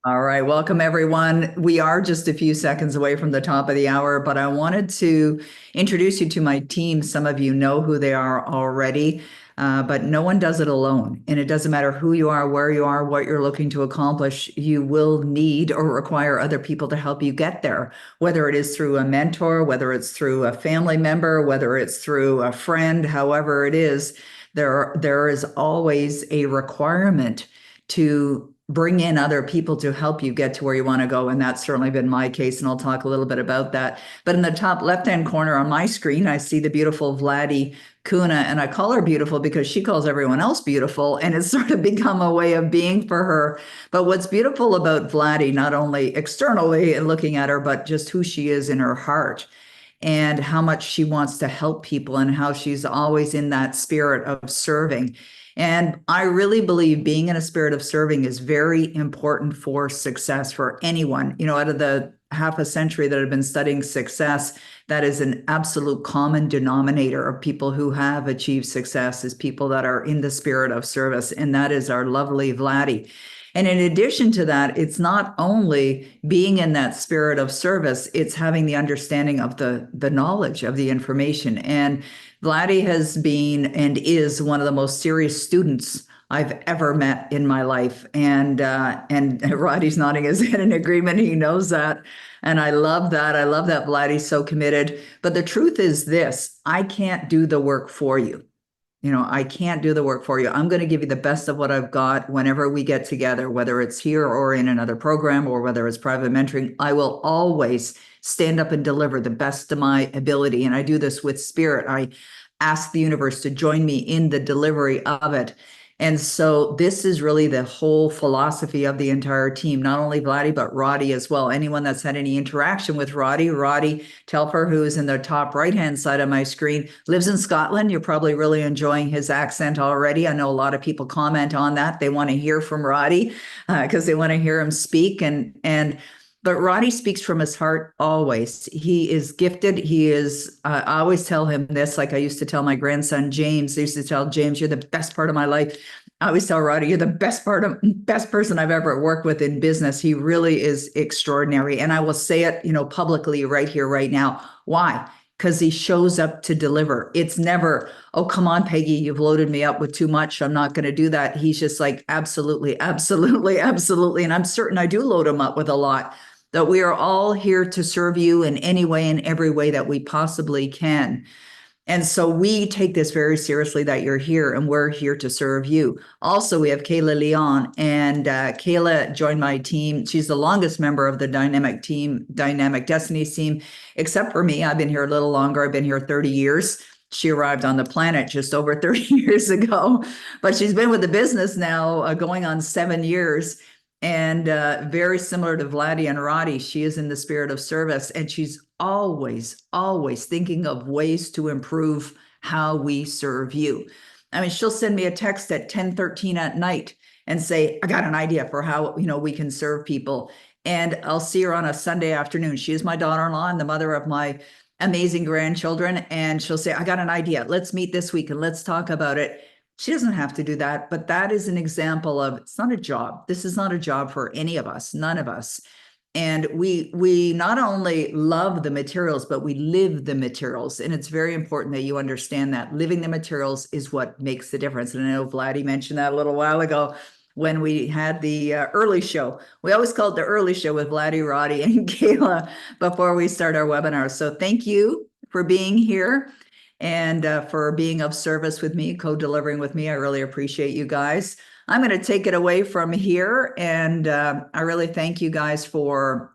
All right, welcome everyone. We are just a few seconds away from the top of the hour, but I wanted to introduce you to my team. Some of you know who they are already, but no one does it alone. And it doesn't matter who you are, where you are, what you're looking to accomplish, you will need or require other people to help you get there, whether it is through a mentor, whether it's through a family member, whether it's through a friend, however it is, there is always a requirement to bring in other people to help you get to where you want to go. And that's certainly been my case. And I'll talk a little bit about that. But in the top left-hand corner on my screen, I see the beautiful Vladi Kuna. And I call her beautiful because she calls everyone else beautiful. And it's sort of become a way of being for her. But what's beautiful about Vladi, not only externally and looking at her, but just who she is in her heart and how much she wants to help people and how she's always in that spirit of serving. And I really believe being in a spirit of serving is very important for success for anyone. You know, out of the half a century that I've been studying success, that is an absolute common denominator of people who have achieved success is people that are in the spirit of service. And that is our lovely Vladi. And in addition to that, it's not only being in that spirit of service, it's having the understanding of the knowledge of the information. And Vladi has been and is one of the most serious students I've ever met in my life. And Roddy's nodding his head in agreement. He knows that. And I love that. I love that Vladi's so committed. But the truth is this, I can't do the work for you. You know, I can't do the work for you. I'm going to give you the best of what I've got whenever we get together, whether it's here or in another program or whether it's private mentoring. I will always stand up and deliver the best of my ability. And I do this with spirit. I ask the universe to join me in the delivery of it. And so this is really the whole philosophy of the entire team, not only Vladi, but Roddy as well. Anyone that's had any interaction with Roddy Telfer, who is in the top right-hand side of my screen, lives in Scotland. You're probably really enjoying his accent already. I know a lot of people comment on that. They want to hear from Roddy because they want to hear him speak. But Roddy speaks from his heart always. He is gifted. He is, I always tell him this, like I used to tell my grandson, James. I used to tell James, you're the best part of my life. I always tell Roddy, you're the best person I've ever worked with in business. He really is extraordinary. And I will say it, publicly right here, right now. Why? Because he shows up to deliver. It's never, oh, come on, Peggy, you've loaded me up with too much. I'm not going to do that. He's just like, absolutely, absolutely, absolutely. And I'm certain I do load him up with a lot. That we are all here to serve you in any way, in every way that we possibly can. And so we take this very seriously that you're here and we're here to serve you. Also, we have Kayla Leon, and Kayla joined my team. She's the longest member of the Dynamic Destinies team, except for me. I've been here a little longer. I've been here 30 years. She arrived on the planet just over 30 years ago, but she's been with the business now going on 7 years. And very similar to Vladi and Roddy, she is in the spirit of service, and she's always, always thinking of ways to improve how we serve you. I mean, she'll send me a text at 10:13 at night and say, I got an idea for how, we can serve people. And I'll see her on a Sunday afternoon. She is my daughter-in-law and the mother of my amazing grandchildren. And she'll say, I got an idea. Let's meet this week and let's talk about it. She doesn't have to do that, but that is an example of, it's not a job. This is not a job for any of us, none of us. And we not only love the materials, but we live the materials. And it's very important that you understand that living the materials is what makes the difference. And I know Vladi mentioned that a little while ago when we had the early show. We always call it the early show with Vladi, Roddy, and Kayla before we start our webinar. So thank you for being here. And for being of service with me, co-delivering with me. I really appreciate you guys. I'm going to take it away from here. And I really thank you guys for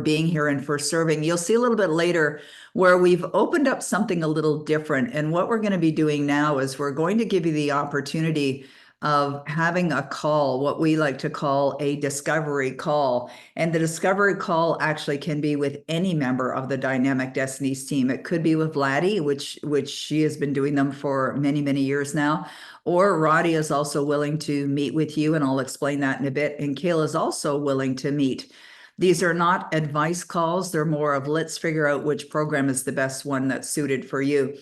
being here and for serving. You'll see a little bit later where we've opened up something a little different. And what we're going to be doing now is we're going to give you the opportunity of having a call, what we like to call a discovery call. And the discovery call actually can be with any member of the Dynamic Destinies team. It could be with Vladi, which she has been doing them for many, many years now. Or Roddy is also willing to meet with you, and I'll explain that in a bit. And Kayla is also willing to meet. These are not advice calls. They're more of let's figure out which program is the best one that's suited for you.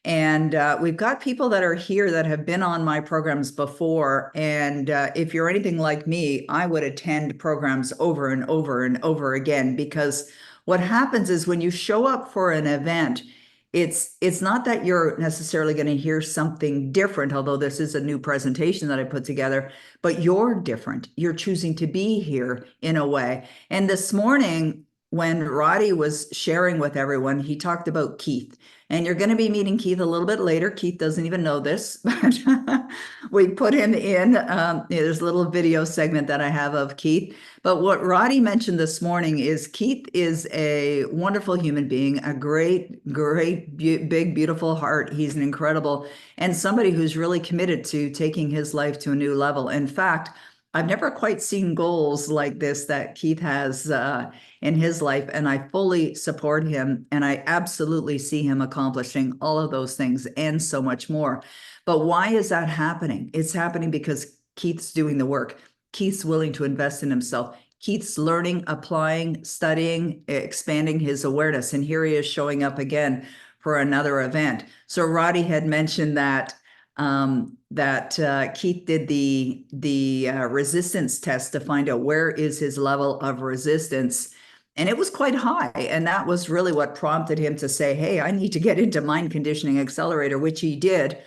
And we've got people that are here that have been on my programs before. And if you're anything like me, I would attend programs over and over and over again, because what happens is when you show up for an event, it's not that you're necessarily going to hear something different, although this is a new presentation that I put together, but you're different. You're choosing to be here in a way. And this morning, when Roddy was sharing with everyone, he talked about Keith. And you're going to be meeting Keith a little bit later. Keith doesn't even know this, but we put him in. There's a little video segment that I have of Keith. But what Roddy mentioned this morning is Keith is a wonderful human being, a great, big, beautiful heart. He's an incredible, and somebody who's really committed to taking his life to a new level. In fact, I've never quite seen goals like this that Keith has in his life, and I fully support him, and I absolutely see him accomplishing all of those things and so much more. But why is that happening? It's happening because Keith's doing the work. Keith's willing to invest in himself. Keith's learning, applying, studying, expanding his awareness, and here he is showing up again for another event. So Roddy had mentioned that Keith did the resistance test to find out where is his level of resistance. And it was quite high. And that was really what prompted him to say, hey, I need to get into Mind Conditioning Accelerator, which he did.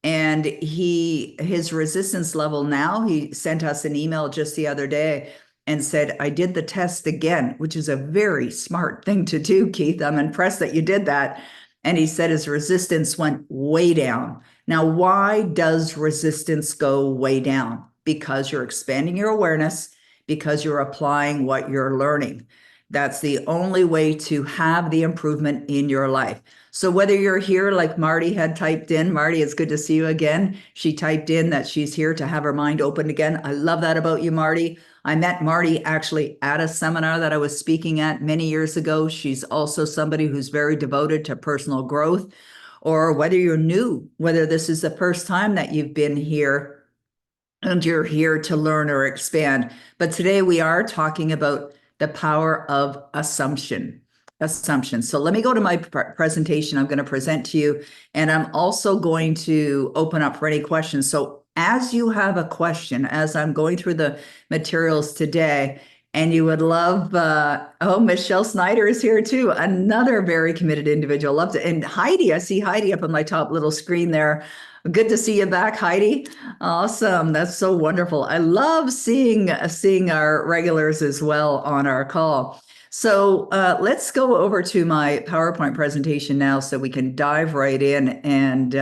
And his resistance level now, he sent us an email just the other day and said, I did the test again, which is a very smart thing to do, Keith. I'm impressed that you did that. And he said his resistance went way down. Now, why does resistance go way down? Because you're expanding your awareness, because you're applying what you're learning. That's the only way to have the improvement in your life. So whether you're here, like Marty had typed in, Marty, it's good to see you again. She typed in that she's here to have her mind opened again. I love that about you, Marty. I met Marty actually at a seminar that I was speaking at many years ago. She's also somebody who's very devoted to personal growth. Or whether you're new, whether this is the first time that you've been here and you're here to learn or expand. But today we are talking about the power of assumption. So let me go to my presentation. I'm going to present to you, and I'm also going to open up for any questions. So as you have a question, as I'm going through the materials today, and you would love, Michelle Snyder is here too, another very committed individual. Loved it. And Heidi, I see Heidi up on my top little screen there. Good to see you back, Heidi. Awesome. That's so wonderful. I love seeing our regulars as well on our call. So let's go over to my PowerPoint presentation now so we can dive right in and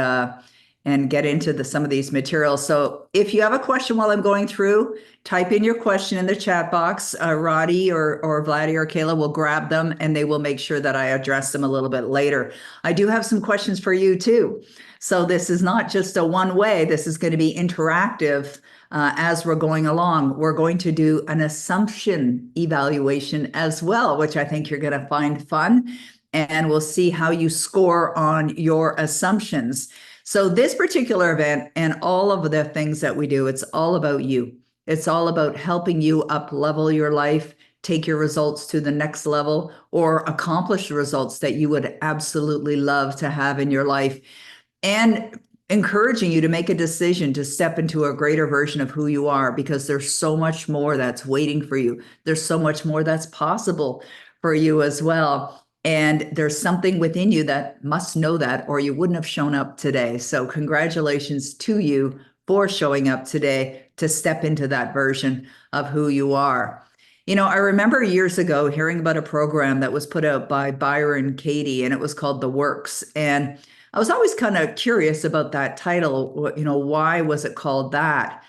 get into some of these materials. So if you have a question while I'm going through, type in your question in the chat box. Roddy or Vladdy or Kayla will grab them, and they will make sure that I address them a little bit later. I do have some questions for you too. So this is not just a one way. This is going to be interactive as we're going along. We're going to do an assumption evaluation as well, which I think you're going to find fun. And we'll see how you score on your assumptions. So this particular event and all of the things that we do, it's all about you. It's all about helping you up-level your life, take your results to the next level, or accomplish the results that you would absolutely love to have in your life, and encouraging you to make a decision to step into a greater version of who you are, because there's so much more that's waiting for you. There's so much more that's possible for you as well. And there's something within you that must know that, or you wouldn't have shown up today. So congratulations to you for showing up today to step into that version of who you are. You know, I remember years ago hearing about a program that was put out by Byron Katie, and it was called The Works. And I was always kind of curious about that title. You know, why was it called that?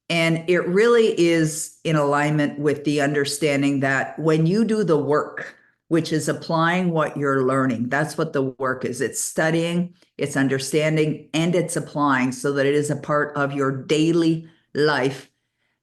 And it really is in alignment with the understanding that when you do the work, which is applying what you're learning, that's what the work is. It's studying, it's understanding, and it's applying so that it is a part of your daily life,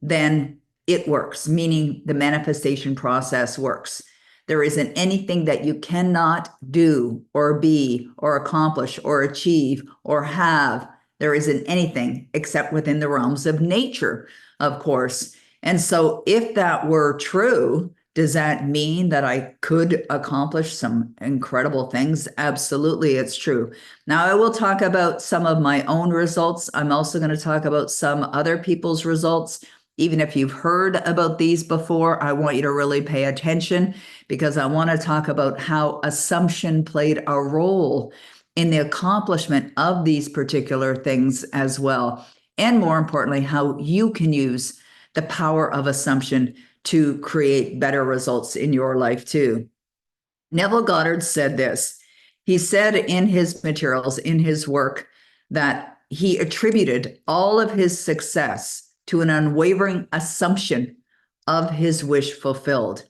then it works, meaning the manifestation process works. There isn't anything that you cannot do or be or accomplish or achieve or have. There isn't anything except within the realms of nature, of course. And so if that were true, Does that mean that I could accomplish some incredible things? Absolutely, it's true. Now, I will talk about some of my own results. I'm also going to talk about some other people's results. Even if you've heard about these before, I want you to really pay attention because I want to talk about how assumption played a role in the accomplishment of these particular things as well. And more importantly, how you can use the power of assumption to create better results in your life too. Neville Goddard said this. He said in his materials, in his work, that he attributed all of his success to an unwavering assumption of his wish fulfilled.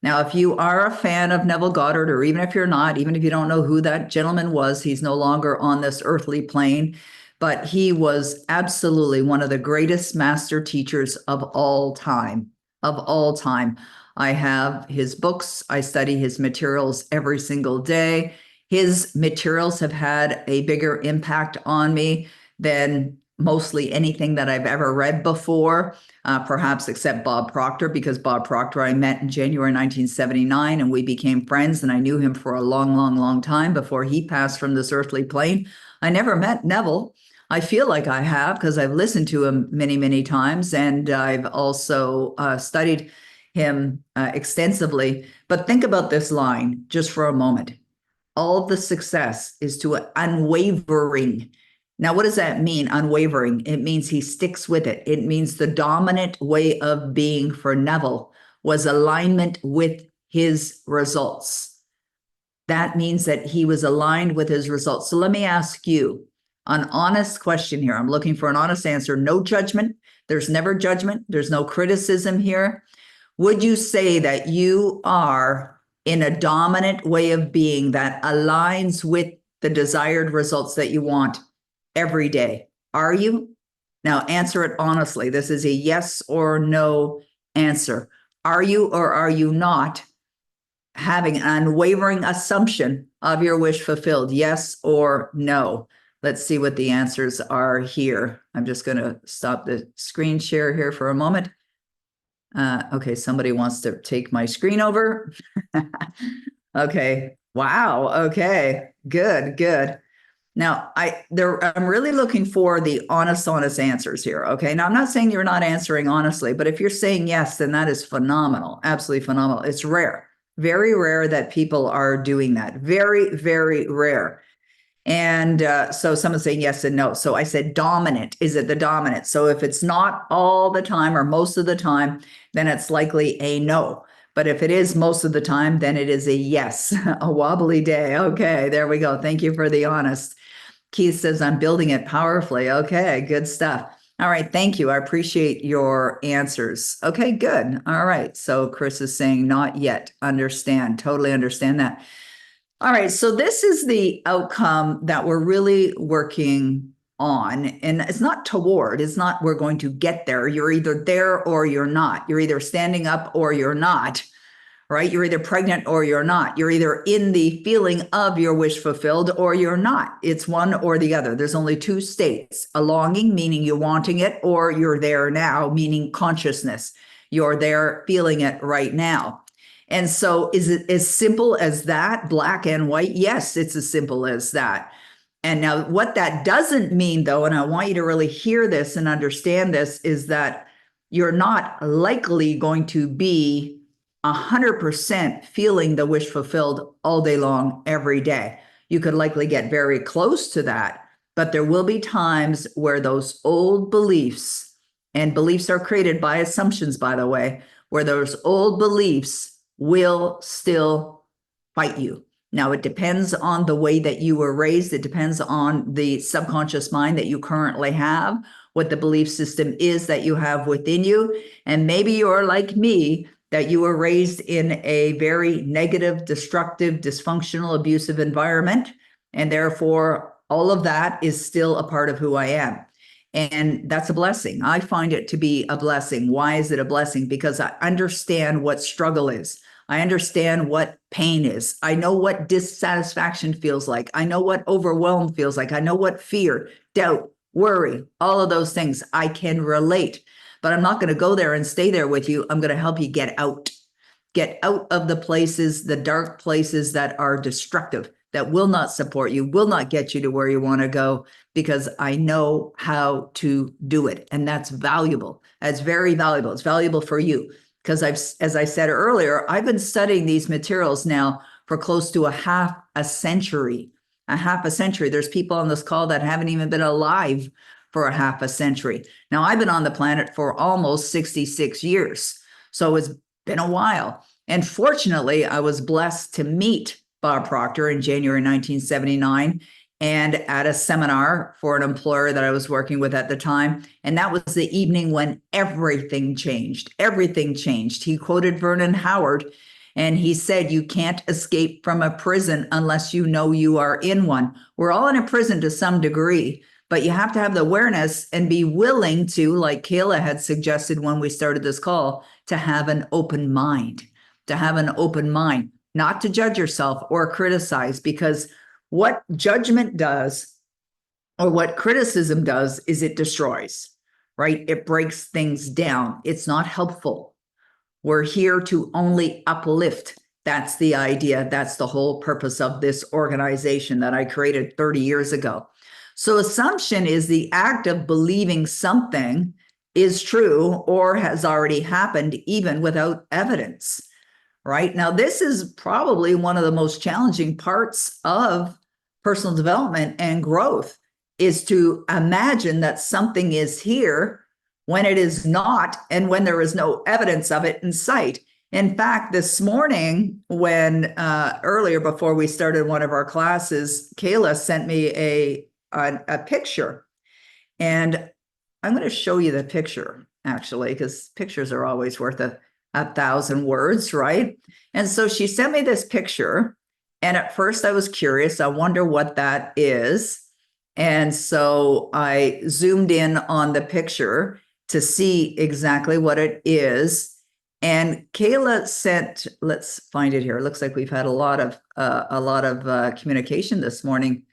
Now, if you are a fan of Neville Goddard, or even if you're not, even if you don't know who that gentleman was, he's no longer on this earthly plane, but he was absolutely one of the greatest master teachers of all time. Of all time. I have his books. I study his materials every single day. His materials have had a bigger impact on me than mostly anything that I've ever read before, perhaps except Bob Proctor, because Bob Proctor I met in January 1979 and we became friends, and I knew him for a long, long, long time before he passed from this earthly plane. I never met Neville. I feel like I have because I've listened to him many, many times, and I've also studied him extensively. But think about this line just for a moment. All of the success is to unwavering. Now, what does that mean, unwavering? It means he sticks with it. It means the dominant way of being for Neville was alignment with his results. That means that he was aligned with his results. So let me ask you an honest question here. I'm looking for an honest answer. No judgment. There's never judgment. There's no criticism here. Would you say that you are in a dominant way of being that aligns with the desired results that you want every day? Are you? Now answer it honestly. This is a yes or no answer. Are you or are you not having an unwavering assumption of your wish fulfilled? Yes or no? Let's see what the answers are here. I'm just going to stop the screen share here for a moment. Okay, somebody wants to take my screen over. Okay, wow, okay, good. Now, I'm really looking for the honest answers here, okay? Now, I'm not saying you're not answering honestly, but if you're saying yes, then that is phenomenal, absolutely phenomenal. It's rare, very rare that people are doing that, very, very rare. And so someone's saying yes and no. So I said dominant. Is it the dominant? So if it's not all the time or most of the time, then it's likely a no. But if it is most of the time, then it is a yes. A wobbly day. Okay, there we go. Thank you for the honest. Keith says, I'm building it powerfully. Okay, good stuff. All right, thank you. I appreciate your answers. Okay, good. All right. So Chris is saying not yet. Understand. Totally understand that. All right, so this is the outcome that we're really working on. And it's not toward, it's not we're going to get there. You're either there or you're not. You're either standing up or you're not, right? You're either pregnant or you're not. You're either in the feeling of your wish fulfilled or you're not. It's one or the other. There's only two states, a longing, meaning you're wanting it, or you're there now, meaning consciousness. You're there feeling it right now. And so is it as simple as that, black and white? Yes, it's as simple as that. And now what that doesn't mean, though, and I want you to really hear this and understand this, is that you're not likely going to be 100% feeling the wish fulfilled all day long, every day. You could likely get very close to that, but there will be times where those old beliefs, and beliefs are created by assumptions, by the way, where those old beliefs will still fight you. Now, it depends on the way that you were raised. It depends on the subconscious mind that you currently have, what the belief system is that you have within you. And maybe you're like me, that you were raised in a very negative, destructive, dysfunctional, abusive environment. And therefore, all of that is still a part of who I am. And that's a blessing. I find it to be a blessing. Why is it a blessing? Because I understand what struggle is. I understand what pain is. I know what dissatisfaction feels like. I know what overwhelm feels like. I know what fear, doubt, worry, all of those things I can relate. But I'm not going to go there and stay there with you. I'm going to help you get out. Get out of the places, the dark places that are destructive, that will not support you, will not get you to where you want to go, because I know how to do it. And that's valuable. That's very valuable. It's valuable for you because as I said earlier, I've been studying these materials now for close to a half a century. A half a century. There's people on this call that haven't even been alive for a half a century. Now, I've been on the planet for almost 66 years. So it's been a while. And fortunately, I was blessed to meet Bob Proctor in January 1979 and at a seminar for an employer that I was working with at the time. And that was the evening when everything changed. Everything changed. He quoted Vernon Howard, and he said, "You can't escape from a prison unless you know you are in one." We're all in a prison to some degree, but you have to have the awareness and be willing to, like Kayla had suggested when we started this call, to have an open mind, not to judge yourself or criticize, because what judgment does or what criticism does is it destroys, right? It breaks things down. It's not helpful. We're here to only uplift. That's the idea. That's the whole purpose of this organization that I created 30 years ago. So assumption is the act of believing something is true or has already happened, even without evidence, right? Now, this is probably one of the most challenging parts of personal development and growth, is to imagine that something is here when it is not, and when there is no evidence of it in sight. In fact, this morning, when earlier before we started one of our classes, Kayla sent me a picture, and I'm going to show you the picture, actually, because pictures are always worth a 1,000 words, right? And so she sent me this picture, and at first I was curious. I wonder what that is. And so I zoomed in on the picture to see exactly what it is. And Kayla sent, let's find it here. It looks like we've had a lot of communication this morning.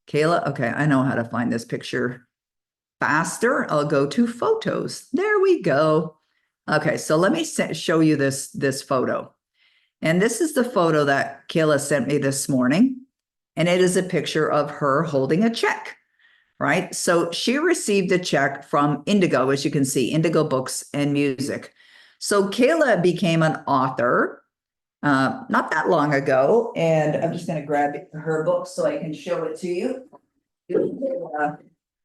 Kayla, okay, I know how to find this picture faster. I'll go to photos. There we go. Okay, so let me show you this photo. And this is the photo that Kayla sent me this morning. And it is a picture of her holding a check, right? So she received a check from Indigo, as you can see, Indigo Books and Music. So Kayla became an author not that long ago. And I'm just going to grab her book so I can show it to you.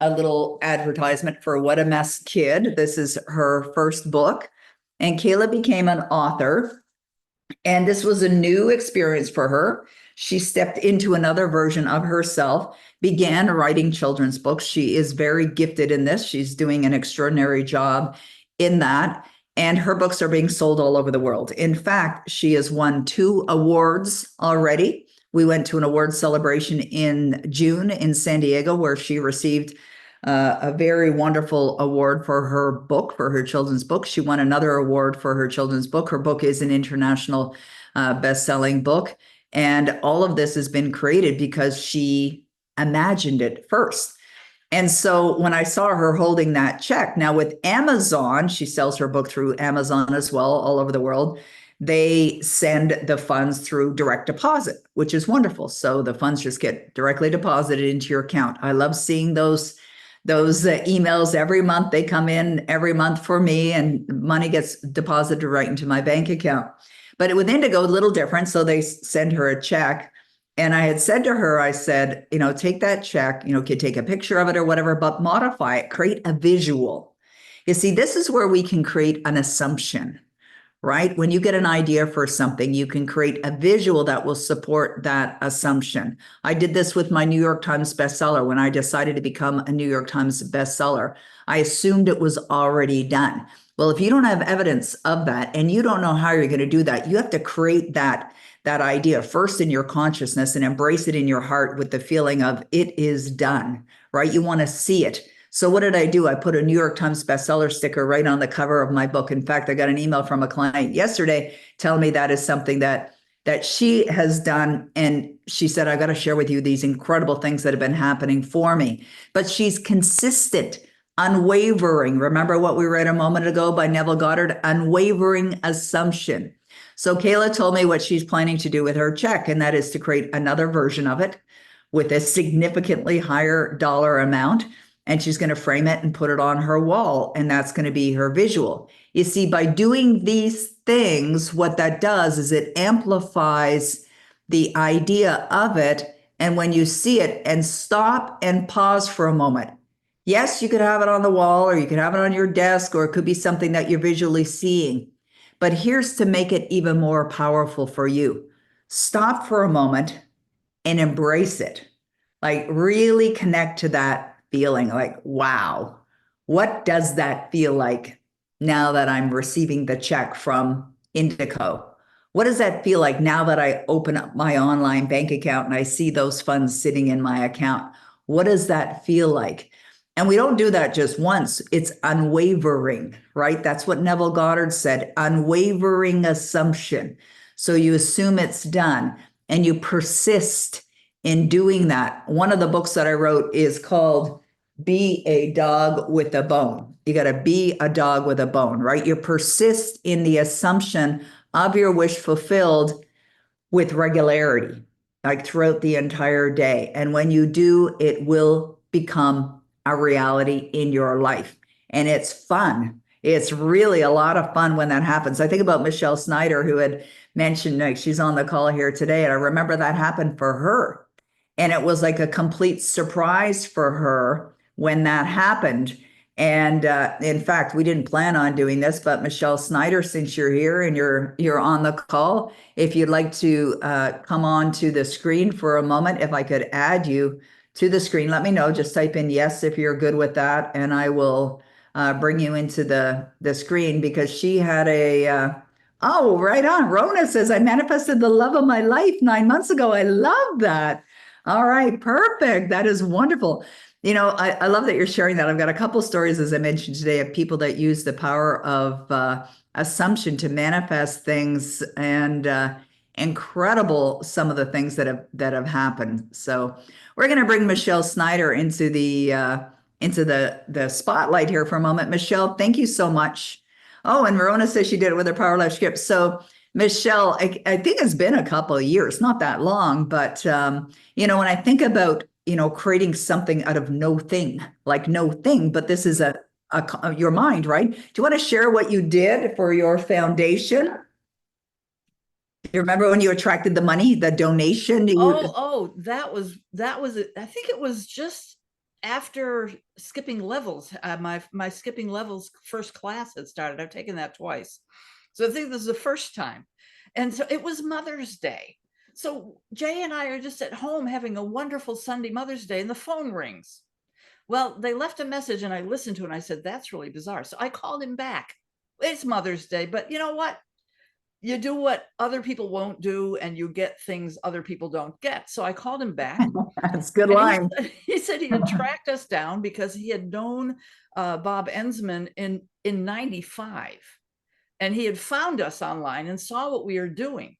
A little advertisement for What a Mess Kid. This is her first book. And Kayla became an author. And this was a new experience for her. She stepped into another version of herself, began writing children's books. She is very gifted in this. She's doing an extraordinary job in that. And her books are being sold all over the world. In fact, she has won 2 awards already. We went to an awards celebration in June in San Diego, where she received a very wonderful award for her book, for her children's book. She won another award for her children's book. Her book is an international best-selling book. And all of this has been created because she imagined it first. And so when I saw her holding that check, now with Amazon, she sells her book through Amazon as well, all over the world. They send the funds through direct deposit, which is wonderful. So the funds just get directly deposited into your account. I love seeing those emails every month. They come in every month for me, and money gets deposited right into my bank account. But with Indigo, a little different. So they send her a check. And I had said to her, I said, take that check, could take a picture of it or whatever, but modify it, create a visual. You see, this is where we can create an assumption, right? When you get an idea for something, you can create a visual that will support that assumption. I did this with my New York Times bestseller. When I decided to become a New York Times bestseller, I assumed it was already done. Well, if you don't have evidence of that and you don't know how you're going to do that, you have to create that idea first in your consciousness and embrace it in your heart with the feeling of it is done, right? You want to see it. So what did I do? I put a New York Times bestseller sticker right on the cover of my book. In fact, I got an email from a client yesterday telling me that is something that she has done. And she said, I got to share with you these incredible things that have been happening for me. But she's consistent, unwavering. Remember what we read a moment ago by Neville Goddard? Unwavering assumption. So Kayla told me what she's planning to do with her check, and that is to create another version of it with a significantly higher dollar amount. And she's going to frame it and put it on her wall. And that's going to be her visual. You see, by doing these things, what that does is it amplifies the idea of it. And when you see it, and stop and pause for a moment. Yes, you could have it on the wall, or you could have it on your desk, or it could be something that you're visually seeing. But here's to make it even more powerful for you. Stop for a moment and embrace it. Like, really connect to that feeling. Like, wow, what does that feel like now that I'm receiving the check from Indico? What does that feel like now that I open up my online bank account and I see those funds sitting in my account? What does that feel like? And we don't do that just once. It's unwavering, right? That's what Neville Goddard said, unwavering assumption. So you assume it's done and you persist in doing that. One of the books that I wrote is called Be a Dog with a Bone. You got to be a dog with a bone, right? You persist in the assumption of your wish fulfilled with regularity, like throughout the entire day. And when you do, it will become a reality in your life. And it's fun. It's really a lot of fun when that happens. I think about Michelle Snyder, who had mentioned, like, she's on the call here today. And I remember that happened for her. And it was like a complete surprise for her when that happened. And in fact, we didn't plan on doing this, but Michelle Snyder, since you're here and you're on the call, if you'd like to come on to the screen for a moment, if I could add you to the screen, let me know. Just type in yes if you're good with that, and I will bring you into the screen, because she had a oh, right on. Rona says, I manifested the love of my life 9 months ago. I love that. All right, perfect. That is wonderful. You know, I love that you're sharing that. I've got a couple stories, as I mentioned today, of people that use the power of assumption to manifest things, and incredible some of the things that have happened. So we're going to bring Michelle Snyder into the spotlight here for a moment. Michelle, thank you so much. Oh, and Verona says she did it with her Power Life script. So Michelle, I think it's been a couple of years, not that long, but you know, when I think about, you know, creating something out of no thing, like no thing, but this is your mind, right? Do you want to share what you did for your foundation? You remember when you attracted the money, the donation? That was I think it was just after skipping levels. My skipping levels first class had started. I've taken that twice. So I think this is the first time. And so it was Mother's Day. So Jay and I are just at home having a wonderful Sunday Mother's Day, and the phone rings. Well, they left a message and I listened to it and I said, that's really bizarre. So I called him back. It's Mother's Day, but you know what? You do what other people won't do, and you get things other people don't get. So I called him back. That's a good And line. he said he had tracked us down because he had known Bob Ensman in 95. And he had found us online and saw what we were doing.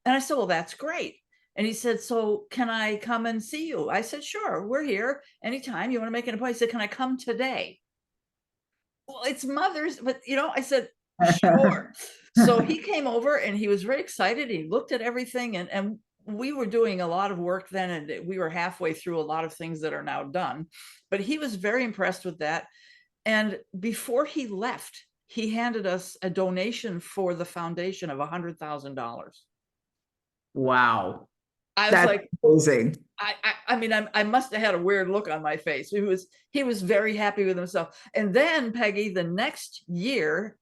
And I said, well, that's great. And he said, so can I come and see you? I said, sure, we're here anytime you want to make an appointment. He said, can I come today? Well, it's Mother's, but you know, I said, sure. So he came over and he was very excited. He looked at everything, and we were doing a lot of work then, and we were halfway through a lot of things that are now done. But he was very impressed with that. And before he left, he handed us a donation for the foundation of $100,000. Wow. I was That's like, amazing. I mean, I must have had a weird look on my face. He was very happy with himself. And then, Peggy, the next year,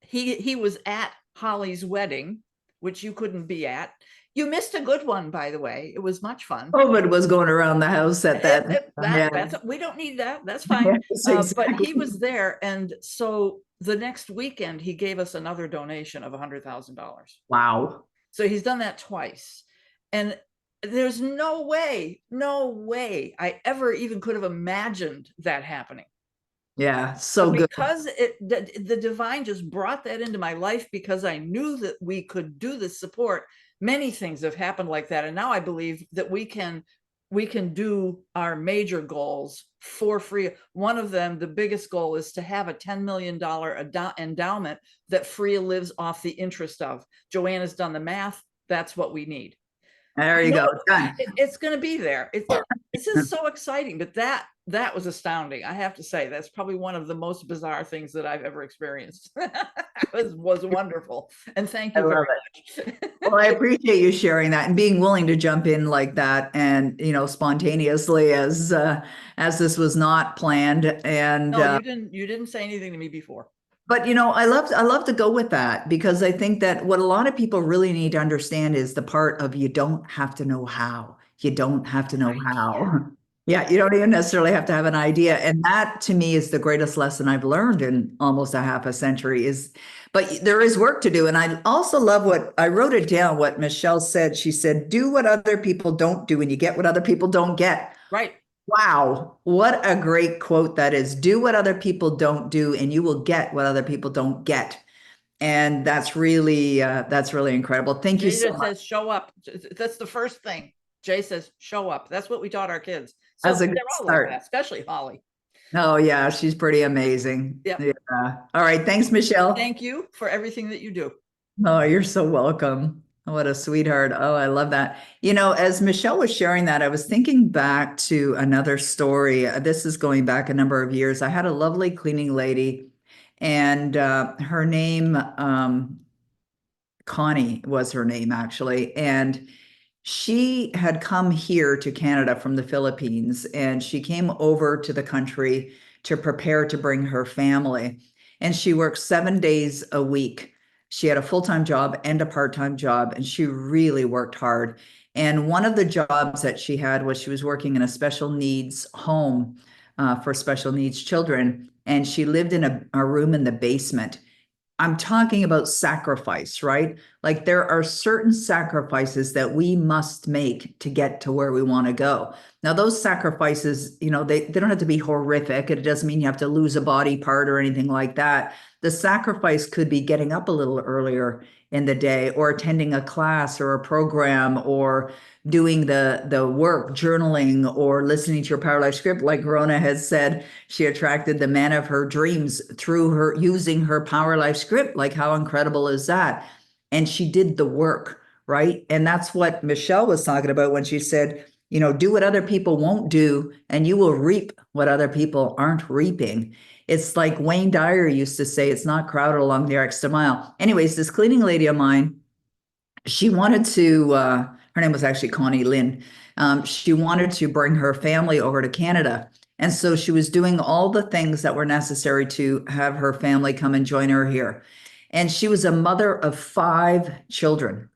he was at Holly's wedding, which you couldn't be at. You missed a good one, by the way. It was much fun. COVID was going around the house at that. That's we don't need that. That's fine. Yes, But he exactly. was there, and so the next weekend he gave us another donation of $100,000. Wow. So he's done that twice, and there's no way I ever even could have imagined that happening. Yeah, so But good. because the divine just brought that into my life, because I knew that we could do this support. Many things have happened like that, and now I believe that we can we can do our major goals for free. One of them, the biggest goal, is to have a $10 million endowment that Freya lives off the interest of. Joanne has done the math. That's what we need. There you go. Done. It's going to be there. This is so exciting, but that was astounding. I have to say, that's probably one of the most bizarre things that I've ever experienced. It was wonderful. And thank you very much. Well, I appreciate you sharing that and being willing to jump in like that and, spontaneously as this was not planned. And no, you didn't say anything to me before. But I love to go with that, because I think that what a lot of people really need to understand is the part of, you don't have to know how. You don't have to know how. Yeah, you don't even necessarily have to have an idea. And that, to me, is the greatest lesson I've learned in almost a half a century but there is work to do. And I also love what I wrote it down, what Michelle said. She said, do what other people don't do and you get what other people don't get. Right. Wow, what a great quote that is. Do what other people don't do and you will get what other people don't get. And that's really incredible. Thank you so much. Says show up. That's the first thing. Jay says show up. That's what we taught our kids. So that's a good start. Like that, especially Holly. Oh yeah, she's pretty amazing. Yep. Yeah. All right, thanks, Michelle. Thank you for everything that you do. Oh, you're so welcome. What a sweetheart. Oh, I love that. As Michelle was sharing that, I was thinking back to another story. This is going back a number of years. I had a lovely cleaning lady, and her name, Connie was her name, actually. And she had come here to Canada from the Philippines, and she came over to the country to prepare to bring her family. And she worked 7 days a week. She had a full-time job and a part-time job, and she really worked hard. And one of the jobs that she had was she was working in a special needs home for special needs children. And she lived in a room in the basement. I'm talking about sacrifice, right? Like, there are certain sacrifices that we must make to get to where we want to go. Now, those sacrifices, they don't have to be horrific. It doesn't mean you have to lose a body part or anything like that. The sacrifice could be getting up a little earlier in the day, or attending a class or a program, or doing the work, journaling, or listening to your Power Life script. Like Rona has said, she attracted the man of her dreams through her using her Power Life script. Like, how incredible is that? And she did the work, right? And that's what Michelle was talking about when she said, do what other people won't do, and you will reap what other people aren't reaping. It's like Wayne Dyer used to say, it's not crowded along the extra mile. Anyways, this cleaning lady of mine, she wanted to, her name was actually Connie Lynn. She wanted to bring her family over to Canada. And so she was doing all the things that were necessary to have her family come and join her here. And she was a mother of 5 children,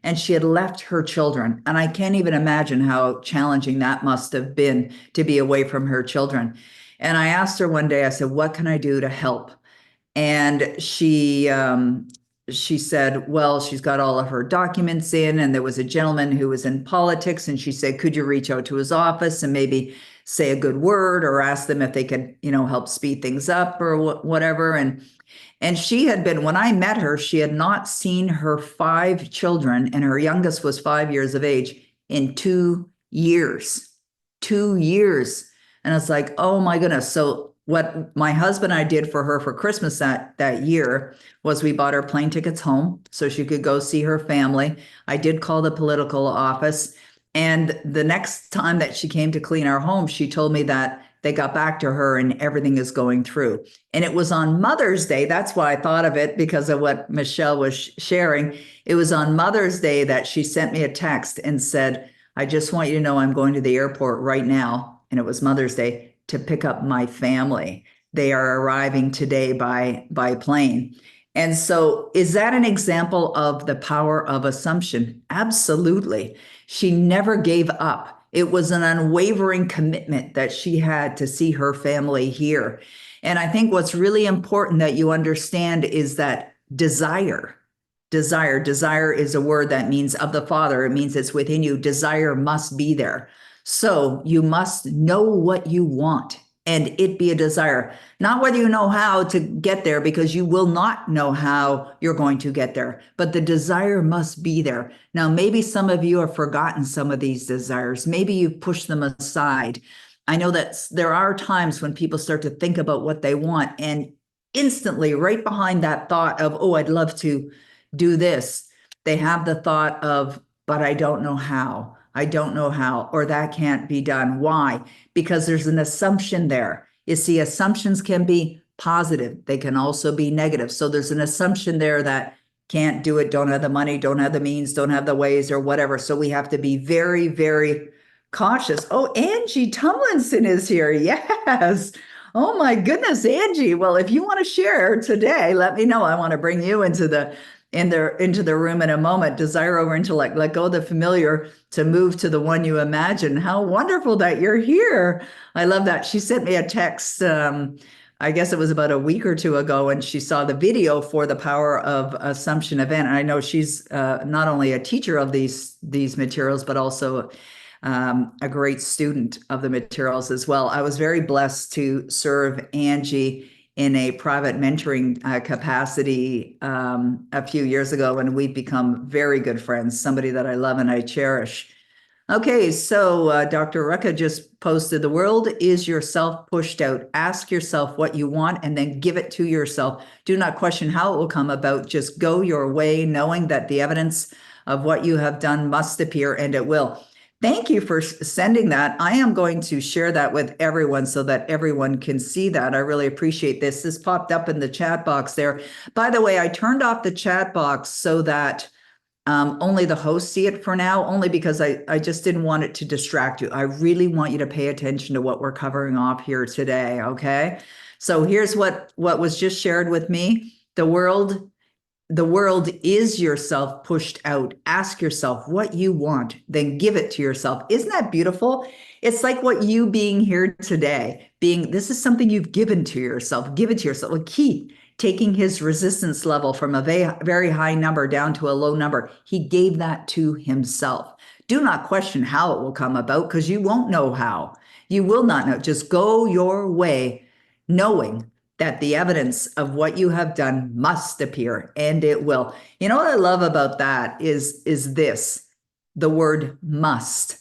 and she had left her children. And I can't even imagine how challenging that must have been, to be away from her children. And I asked her one day, I said, what can I do to help? And she said, well, she's got all of her documents in, and there was a gentleman who was in politics, and she said, could you reach out to his office and maybe say a good word, or ask them if they could, help speed things up or whatever. And she had been, when I met her, she had not seen her 5 children, and her youngest was 5 years of age, in 2 years. 2 years. And it's like, oh my goodness. So what my husband and I did for her for Christmas that year was we bought her plane tickets home so she could go see her family. I did call the political office. And the next time that she came to clean our home, she told me that they got back to her and everything is going through. And it was on Mother's Day. That's why I thought of it, because of what Michelle was sharing. It was on Mother's Day that she sent me a text and said, I just want you to know I'm going to the airport right now. And it was Mother's Day, to pick up my family. They are arriving today by plane. And so, is that an example of the power of assumption? Absolutely. She never gave up. It was an unwavering commitment that she had to see her family here. And I think what's really important that you understand is that desire is a word that means of the Father. It means it's within you. Desire must be there. So you must know what you want and it be a desire. Not whether you know how to get there, because you will not know how you're going to get there, but the desire must be there. Now, maybe some of you have forgotten some of these desires. Maybe you've pushed them aside. I know that there are times when people start to think about what they want, and instantly, right behind that thought of, oh, I'd love to do this, they have the thought of, but I don't know how. I don't know how, or that can't be done. Why? Because there's an assumption there. You see, assumptions can be positive. They can also be negative. So there's an assumption there that can't do it, don't have the money, don't have the means, don't have the ways, or whatever. So we have to be very, very cautious. Oh, Angie Tumlinson is here. Yes. Oh my goodness, Angie. Well, if you want to share today, let me know. I want to bring you into the room in a moment. Desire over intellect. Let go of the familiar to move to the one you imagine. How wonderful that you're here. I love that. She sent me a text. I guess it was about a week or two ago, and she saw the video for the Power of Assumption event. And I know she's not only a teacher of these materials, but also a great student of the materials as well. I was very blessed to serve Angie in a private mentoring capacity a few years ago, and we've become very good friends, somebody that I love and I cherish. Okay, so Dr. Rucka just posted, the world is yourself pushed out. Ask yourself what you want and then give it to yourself. Do not question how it will come about. Just go your way, knowing that the evidence of what you have done must appear, and it will. Thank you for sending that. I am going to share that with everyone so that everyone can see that. I really appreciate this. This popped up in the chat box there. By the way, I turned off the chat box so that only the hosts see it for now, only because I just didn't want it to distract you. I really want you to pay attention to what we're covering off here today, okay? So here's what was just shared with me. The world is yourself pushed out. Ask yourself what you want, then give it to yourself. Isn't that beautiful? It's like what you being here today, this is something you've given to yourself. Give it to yourself. Like Keith, taking his resistance level from a very high number down to a low number, he gave that to himself. Do not question how it will come about, because you won't know how. You will not know. Just go your way, knowing that the evidence of what you have done must appear, and it will. You know what I love about that is this, the word must.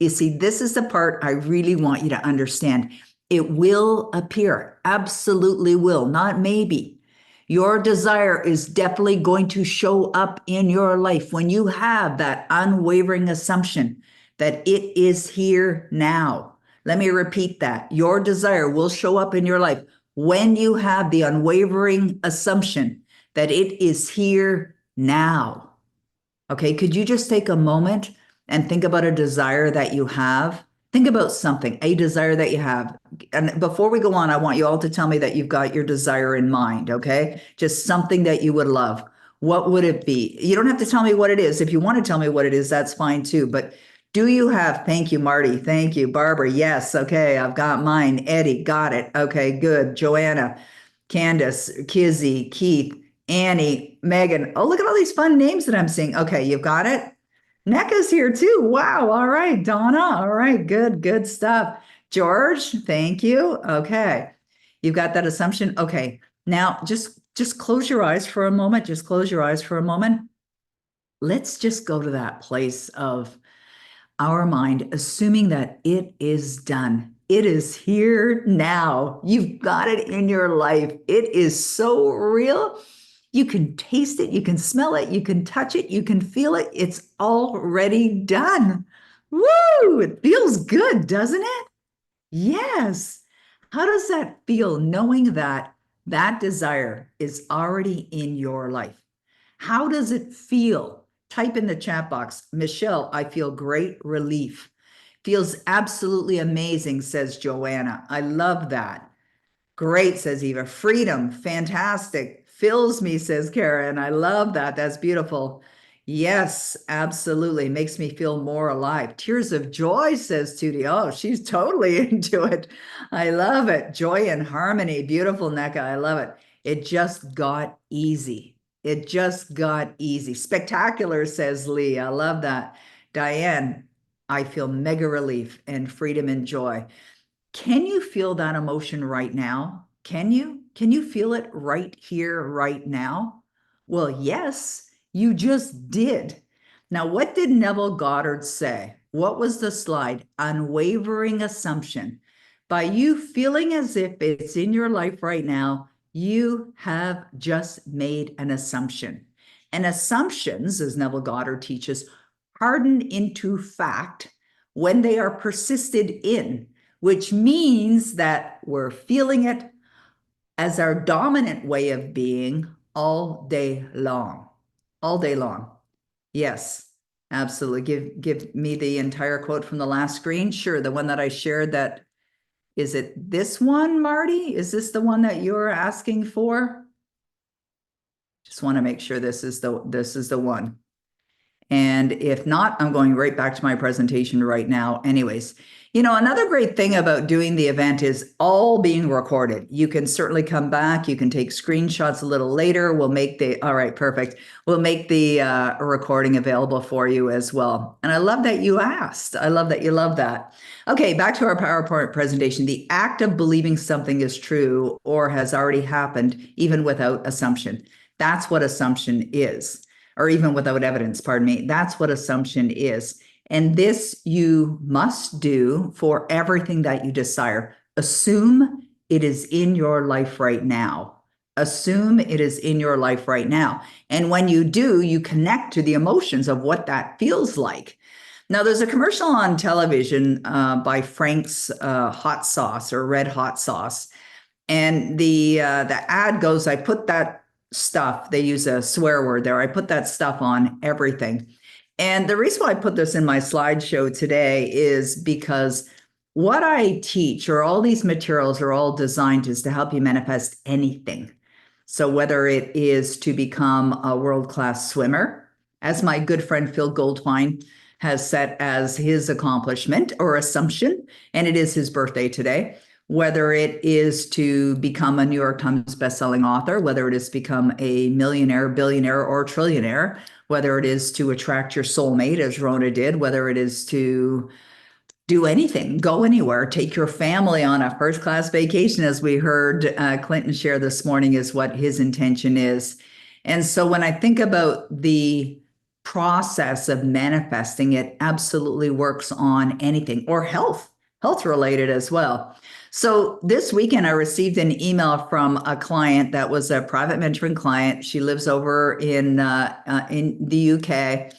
You see, this is the part I really want you to understand. It will appear, absolutely will, not maybe. Your desire is definitely going to show up in your life when you have that unwavering assumption that it is here now. Let me repeat that. Your desire will show up in your life when you have the unwavering assumption that it is here now. Okay, could you just take a moment and think about a desire that you have? Think about something, a desire that you have. And before we go on, I want you all to tell me that you've got your desire in mind, okay? Just something that you would love. What would it be? You don't have to tell me what it is. If you want to tell me what it is, that's fine too. But do you have, thank you, Marty. Thank you, Barbara. Yes. Okay. I've got mine. Eddie, got it. Okay, good. Joanna, Candace, Kizzy, Keith, Annie, Megan. Oh, look at all these fun names that I'm seeing. Okay, you've got it. NECA's here too. Wow. All right, Donna. All right, good stuff. George, thank you. Okay. You've got that assumption. Okay. Now just close your eyes for a moment. Just close your eyes for a moment. Let's just go to that place of our mind, assuming that it is done. It is here now. You've got it in your life. It is so real. You can taste it, you can smell it, you can touch it, you can feel it. It's already done. Woo! It feels good, doesn't it? Yes. How does that feel, knowing that that desire is already in your life? How does it feel? Type in the chat box, Michelle, I feel great relief. Feels absolutely amazing, says Joanna. I love that. Great, says Eva. Freedom, fantastic. Fills me, says Karen. I love that. That's beautiful. Yes, absolutely. Makes me feel more alive. Tears of joy, says Tootie. Oh, she's totally into it. I love it. Joy and harmony. Beautiful, NECA. I love it. It just got easy. It just got easy. Spectacular, says Lee. I love that. Diane, I feel mega relief and freedom and joy. Can you feel that emotion right now? Can you? Can you feel it right here, right now? Well, yes, you just did. Now, what did Neville Goddard say? What was the slide? Unwavering assumption. By you feeling as if it's in your life right now, you have just made an assumption. And assumptions, as Neville Goddard teaches, harden into fact when they are persisted in, which means that we're feeling it as our dominant way of being all day long. All day long. Yes, absolutely. Give me the entire quote from the last screen. Sure, the one that I shared. That is it. This one, Marty? Is this the one that you're asking for? Just want to make sure this is the one. And if not, I'm going right back to my presentation right now. Anyways, another great thing about doing the event is all being recorded. You can certainly come back. You can take screenshots a little later. All right, perfect. We'll make the recording available for you as well. And I love that you asked. I love that you love that. Okay, back to our PowerPoint presentation. The act of believing something is true or has already happened, even without assumption. That's what assumption is. Or even without evidence, pardon me. That's what assumption is. And this you must do for everything that you desire. Assume it is in your life right now. Assume it is in your life right now. And when you do, you connect to the emotions of what that feels like. Now, there's a commercial on television by Frank's hot sauce or red hot sauce. And the ad goes, I put that stuff, they use a swear word there, I put that stuff on everything. And the reason why I put this in my slideshow today is because what I teach, or all these materials, are all designed is to help you manifest anything. So whether it is to become a world-class swimmer, as my good friend Phil Goldwine has set as his accomplishment or assumption, and it is his birthday today, whether it is to become a New York Times bestselling author, whether it is become a millionaire, billionaire, or trillionaire, whether it is to attract your soulmate, as Rona did, whether it is to do anything, go anywhere, take your family on a first-class vacation, as we heard Clinton share this morning, is what his intention is. And so when I think about the process of manifesting, it absolutely works on anything, or health related as well. So this weekend, I received an email from a client that was a private mentoring client. She lives over in the UK.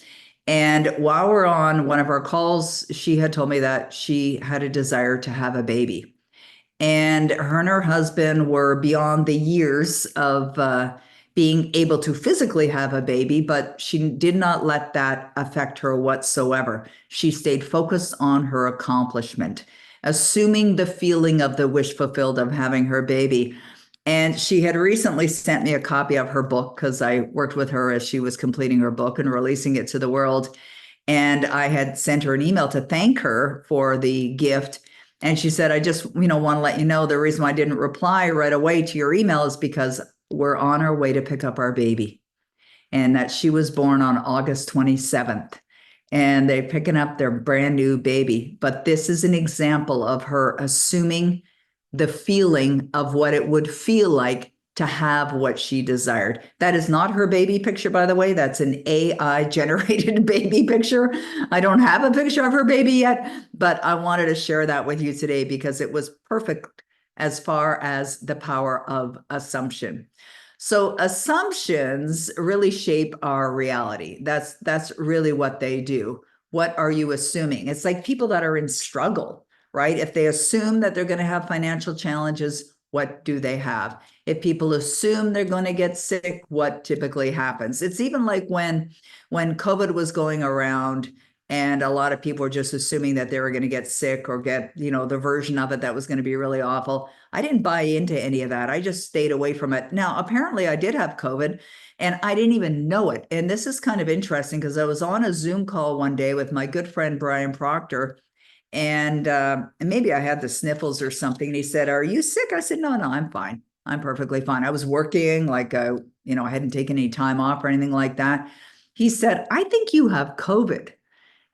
And while we're on one of our calls, she had told me that she had a desire to have a baby. And her husband were beyond the years of being able to physically have a baby, but she did not let that affect her whatsoever. She stayed focused on her accomplishment, assuming the feeling of the wish fulfilled of having her baby. And she had recently sent me a copy of her book because I worked with her as she was completing her book and releasing it to the world. And I had sent her an email to thank her for the gift. And she said, I just, want to let you know the reason why I didn't reply right away to your email is because we're on our way to pick up our baby. And that she was born on August 27th. And they're picking up their brand new baby. But this is an example of her assuming the feeling of what it would feel like to have what she desired. That is not her baby picture, by the way. That's an AI generated baby picture. I don't have a picture of her baby yet, but I wanted to share that with you today because it was perfect as far as the power of assumption. So assumptions really shape our reality. That's really what they do. What are you assuming? It's like people that are in struggle, right? If they assume that they're going to have financial challenges, what do they have? If people assume they're going to get sick, what typically happens? It's even like when COVID was going around and a lot of people were just assuming that they were going to get sick or get, the version of it that was going to be really awful. I didn't buy into any of that. I just stayed away from it. Now, apparently I did have COVID and I didn't even know it. And this is kind of interesting because I was on a Zoom call one day with my good friend, Brian Proctor, and maybe I had the sniffles or something. And he said, are you sick? I said, no, I'm fine. I'm perfectly fine. I was working I hadn't taken any time off or anything like that. He said, I think you have COVID.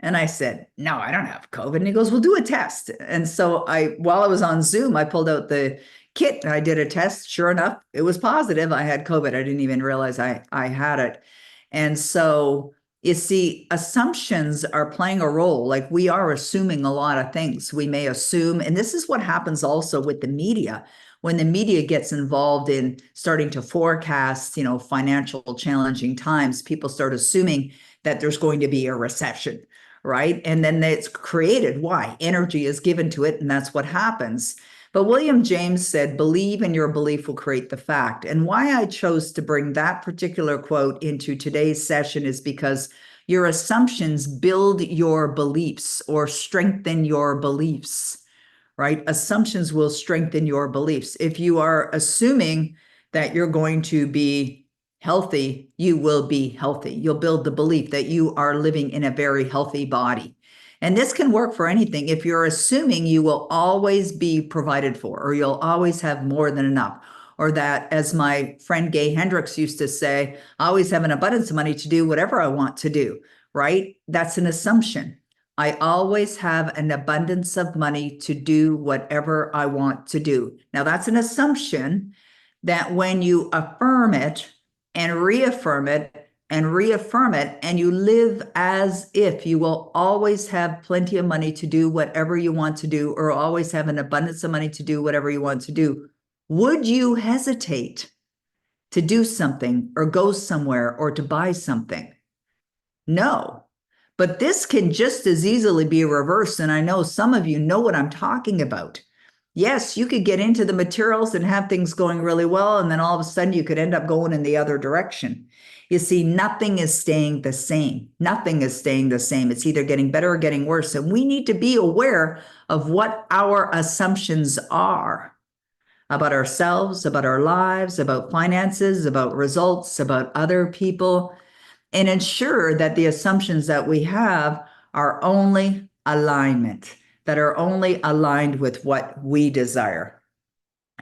And I said, no, I don't have COVID. And he goes, well, do a test. And so while I was on Zoom, I pulled out the kit and I did a test. Sure enough, it was positive. I had COVID. I didn't even realize I had it. And so you see, assumptions are playing a role. Like we are assuming a lot of things. We may assume, and this is what happens also with the media. When the media gets involved in starting to forecast, financial challenging times, people start assuming that there's going to be a recession, right? And then it's created. Why? Energy is given to it, and that's what happens. But William James said, believe and your belief will create the fact. And why I chose to bring that particular quote into today's session is because your assumptions build your beliefs or strengthen your beliefs, right? Assumptions will strengthen your beliefs. If you are assuming that you're going to be healthy, you will be healthy. You'll build the belief that you are living in a very healthy body. And this can work for anything. If you're assuming you will always be provided for, or you'll always have more than enough, or that, as my friend Gay Hendricks used to say, I always have an abundance of money to do whatever I want to do, right? That's an assumption. I always have an abundance of money to do whatever I want to do. Now, that's an assumption that when you affirm it and reaffirm it, and you live as if you will always have plenty of money to do whatever you want to do, or always have an abundance of money to do whatever you want to do, would you hesitate to do something or go somewhere or to buy something? No. But this can just as easily be reversed. And I know some of you know what I'm talking about. Yes, you could get into the materials and have things going really well, and then all of a sudden you could end up going in the other direction. You see, nothing is staying the same. Nothing is staying the same. It's either getting better or getting worse. And we need to be aware of what our assumptions are about ourselves, about our lives, about finances, about results, about other people, and ensure that the assumptions that we have are only alignment, that are only aligned with what we desire.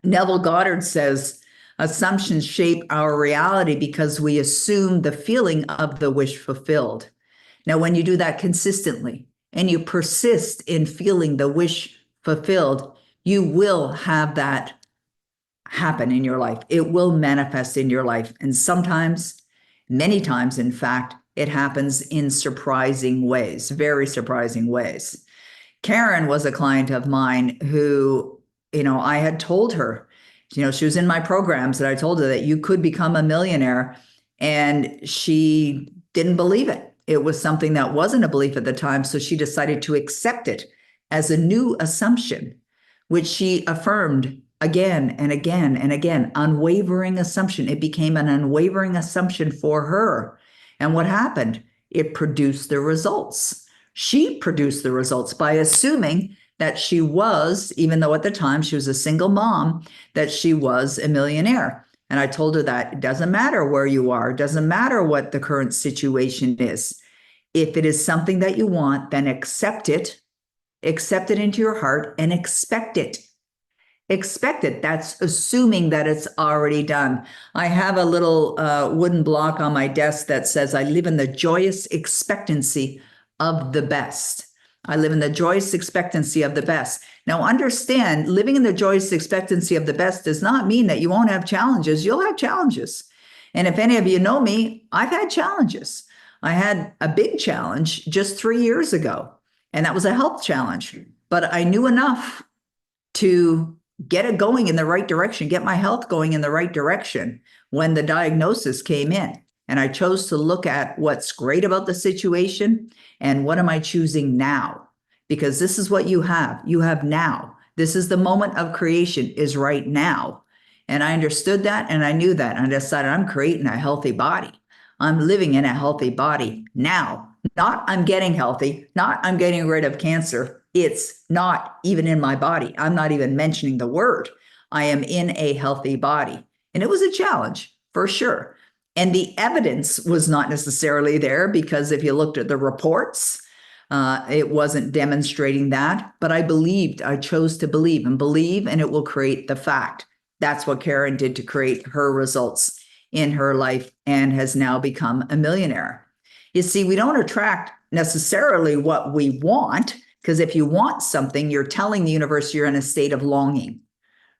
Neville Goddard says, assumptions shape our reality because we assume the feeling of the wish fulfilled. Now, when you do that consistently and you persist in feeling the wish fulfilled, you will have that happen in your life. It will manifest in your life. And sometimes, many times, in fact, it happens in surprising ways, very surprising ways. Karen was a client of mine who, I had told her, she was in my programs, and I told her that you could become a millionaire, and she didn't believe it. It was something that wasn't a belief at the time, so she decided to accept it as a new assumption, which she affirmed again and again and again. Unwavering assumption. It became an unwavering assumption for her. And what happened? It produced the results. She produced the results by assuming that she was, even though at the time she was a single mom, that she was a millionaire. And I told her that it doesn't matter where you are, it doesn't matter what the current situation is. If it is something that you want, then accept it into your heart, and expect it. Expect it. That's assuming that it's already done. I have a little wooden block on my desk that says, I live in the joyous expectancy of the best. I live in the joyous expectancy of the best. Now, understand, living in the joyous expectancy of the best does not mean that you won't have challenges. You'll have challenges. And if any of you know me, I've had challenges. I had a big challenge just 3 years ago, and that was a health challenge. But I knew enough to get it going in the right direction, get my health going in the right direction when the diagnosis came in. And I chose to look at what's great about the situation and what am I choosing now? Because this is what you have. You have now. This is the moment of creation, is right now. And I understood that, and I knew that. And I decided I'm creating a healthy body. I'm living in a healthy body now. Not I'm getting healthy, not I'm getting rid of cancer. It's not even in my body. I'm not even mentioning the word. I am in a healthy body. And it was a challenge, for sure. And the evidence was not necessarily there, because if you looked at the reports, it wasn't demonstrating that. But I believed, I chose to believe, and it will create the fact. That's what Karen did to create her results in her life, and has now become a millionaire. You see, we don't attract necessarily what we want, because if you want something, you're telling the universe you're in a state of longing,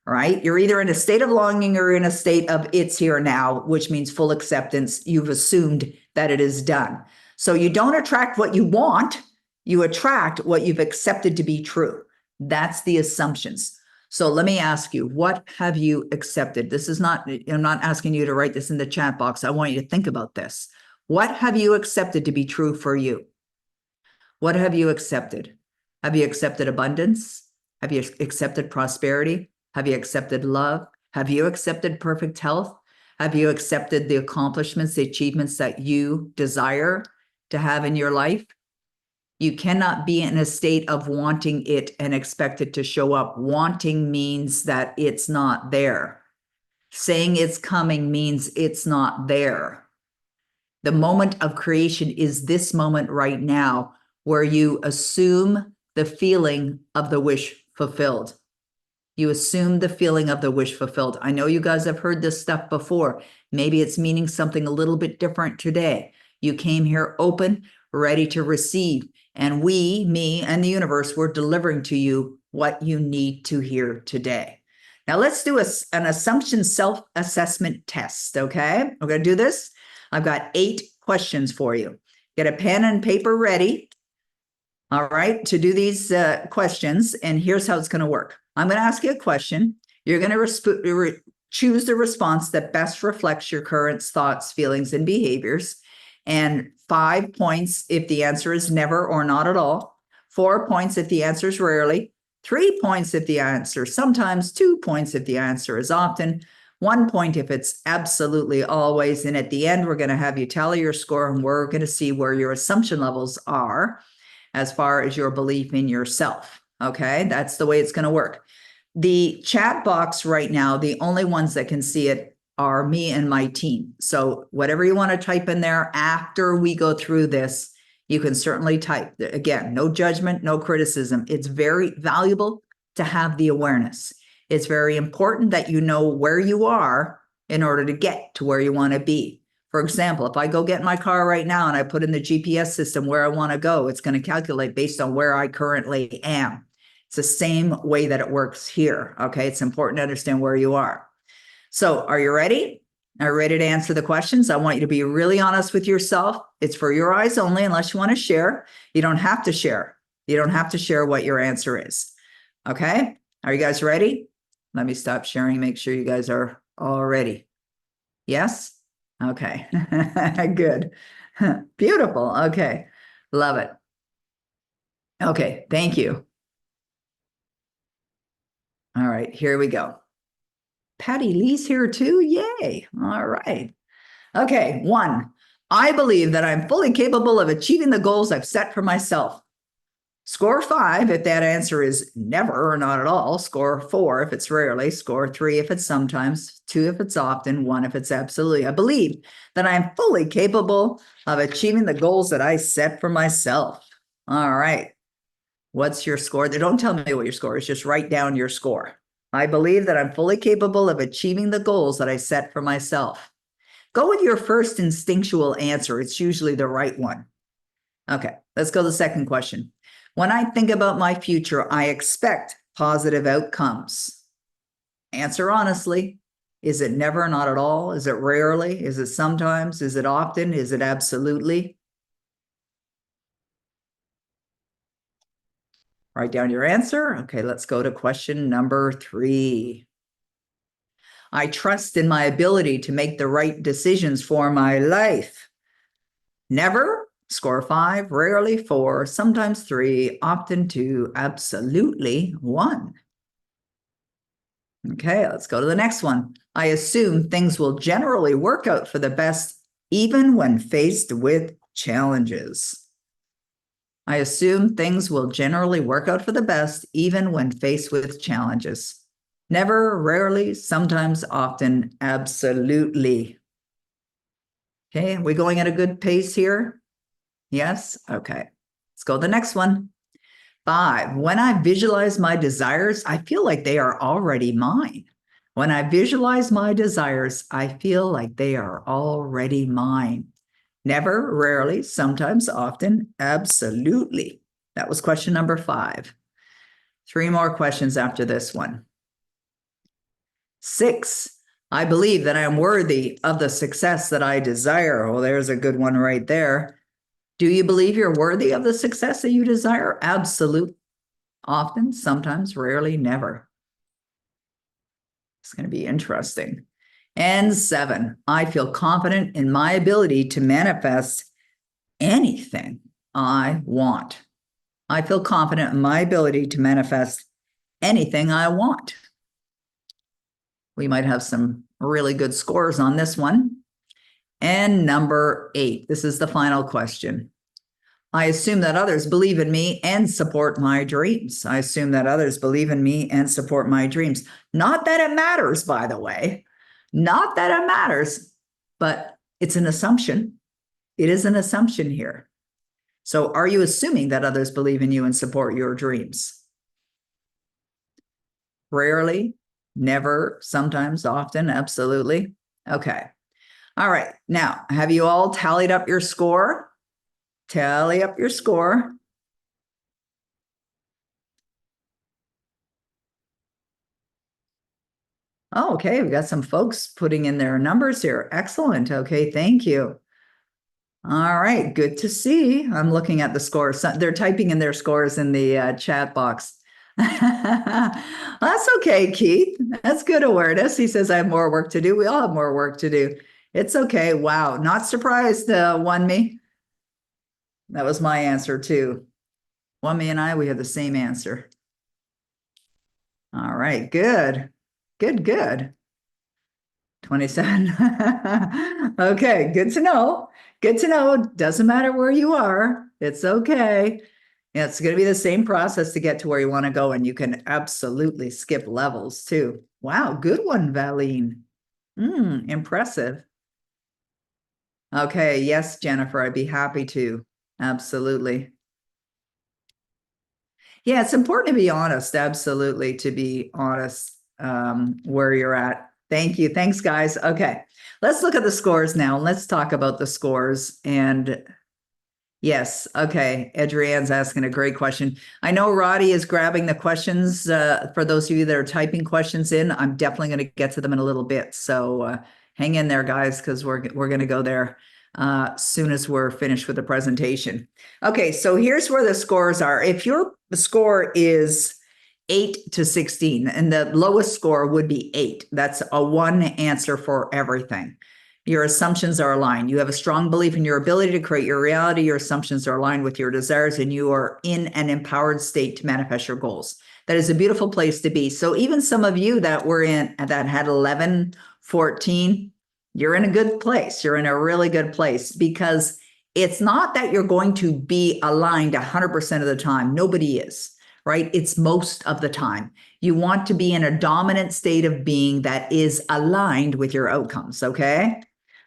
right? You're either in a state of longing or in a state of it's here now, which means full acceptance. You've assumed that it is done. So you don't attract what you want, you attract what you've accepted to be true. That's the assumptions. So let me ask you, what have you accepted? This is not, I'm not asking you to write this in the chat box. I want you to think about this. What have you accepted to be true for you? What have you accepted? Have you accepted abundance? Have you accepted prosperity? Have you accepted love? Have you accepted perfect health? Have you accepted the accomplishments, the achievements that you desire to have in your life? You cannot be in a state of wanting it and expect it to show up. Wanting means that it's not there. Saying it's coming means it's not there. The moment of creation is this moment right now, where you assume the feeling of the wish fulfilled. You assume the feeling of the wish fulfilled. I know you guys have heard this stuff before. Maybe it's meaning something a little bit different today. You came here open, ready to receive. And we, me, and the universe, we're delivering to you what you need to hear today. Now let's do an assumption self-assessment test, okay? We're going to do this. I've got 8 questions for you. Get a pen and paper ready, all right, to do these questions. And here's how it's going to work. I'm going to ask you a question. You're going to choose the response that best reflects your current thoughts, feelings, and behaviors. And 5 points if the answer is never or not at all. 4 points if the answer is rarely. 3 points if the answer sometimes. 2 points if the answer is often. 1 point if it's absolutely always. And at the end, we're going to have you tally your score, and we're going to see where your assumption levels are as far as your belief in yourself. Okay, that's the way it's going to work. The chat box right now, the only ones that can see it are me and my team. So whatever you want to type in there after we go through this, you can certainly type. Again, no judgment, no criticism. It's very valuable to have the awareness. It's very important that you know where you are in order to get to where you want to be. For example, if I go get in my car right now and I put in the GPS system where I want to go, it's going to calculate based on where I currently am. It's the same way that it works here. Okay, it's important to understand where you are. So are you ready? Are you ready to answer the questions? I want you to be really honest with yourself. It's for your eyes only, unless you want to share. You don't have to share. You don't have to share what your answer is. Okay, are you guys ready? Let me stop sharing, make sure you guys are all ready. Yes? Okay, good. Beautiful. Okay, love it. Okay, thank you. All right, here we go. Patty Lee's here too. Yay. All right. Okay, 1. I believe that I'm fully capable of achieving the goals I've set for myself. Score 5 if that answer is never or not at all. Score 4 if it's rarely. Score 3 if it's sometimes. 2 if it's often. 1 if it's absolutely. I believe that I'm fully capable of achieving the goals that I set for myself. All right. What's your score? Don't tell me what your score is. Just write down your score. I believe that I'm fully capable of achieving the goals that I set for myself. Go with your first instinctual answer. It's usually the right one. Okay, let's go to the second question. When I think about my future, I expect positive outcomes. Answer honestly. Is it never, not at all? Is it rarely? Is it sometimes? Is it often? Is it absolutely? Write down your answer. Okay, let's go to question number 3. I trust in my ability to make the right decisions for my life. Never, score 5, rarely 4, sometimes 3, often 2, absolutely 1. Okay, let's go to the next one. I assume things will generally work out for the best, even when faced with challenges. I assume things will generally work out for the best, even when faced with challenges. Never, rarely, sometimes, often, absolutely. Okay, are we going at a good pace here? Yes? Okay. Let's go to the next one. 5, when I visualize my desires, I feel like they are already mine. When I visualize my desires, I feel like they are already mine. never, rarely, sometimes, often, absolutely. That was question number 5. 3 more questions after this one. 6, I believe that I am worthy of the success that I desire. Oh, there's a good one right there. Do you believe you're worthy of the success that you desire? Absolutely. Often, sometimes, rarely, never. It's going to be interesting. And 7, I feel confident in my ability to manifest anything I want. I feel confident in my ability to manifest anything I want. We might have some really good scores on this one. And number 8, this is the final question. I assume that others believe in me and support my dreams. I assume that others believe in me and support my dreams. Not that it matters, by the way. Not that it matters, but it's an assumption. It is an assumption here. So are you assuming that others believe in you and support your dreams? Rarely, never, sometimes, often, absolutely. Okay. All right. Now, have you all tallied up your score? Tally up your score. Oh, okay. We got some folks putting in their numbers here. Excellent. Okay. Thank you. All right. Good to see. I'm looking at the scores. They're typing in their scores in the chat box. That's okay, Keith. That's good awareness. He says, I have more work to do. We all have more work to do. It's okay. Wow. Not surprised, One Me. That was my answer too. One Me and I, we have the same answer. All right, good. Good. 27. Okay, good to know. Good to know. Doesn't matter where you are. It's okay. It's going to be the same process to get to where you want to go, and you can absolutely skip levels too. Wow, good one, Valine. Impressive. Okay, yes, Jennifer, I'd be happy to. Absolutely. Yeah, it's important to be honest. Absolutely, to be honest where you're at. Thank you. Thanks, guys. Okay, let's look at the scores now. Let's talk about the scores. And yes, okay, Adrienne's asking a great question. I know Roddy is grabbing the questions. For those of you that are typing questions in, I'm definitely going to get to them in a little bit. So hang in there, guys, because we're going to go there soon as we're finished with the presentation. Okay, so here's where the scores are. If your score is 8 to 16, and the lowest score would be 8, that's a 1 answer for everything. Your assumptions are aligned. You have a strong belief in your ability to create your reality. Your assumptions are aligned with your desires, and you are in an empowered state to manifest your goals. That is a beautiful place to be. So even some of you that were in, that had 11, 14, you're in a good place. You're in a really good place, because it's not that you're going to be aligned 100% of the time. Nobody is, right? It's most of the time. You want to be in a dominant state of being that is aligned with your outcomes, okay?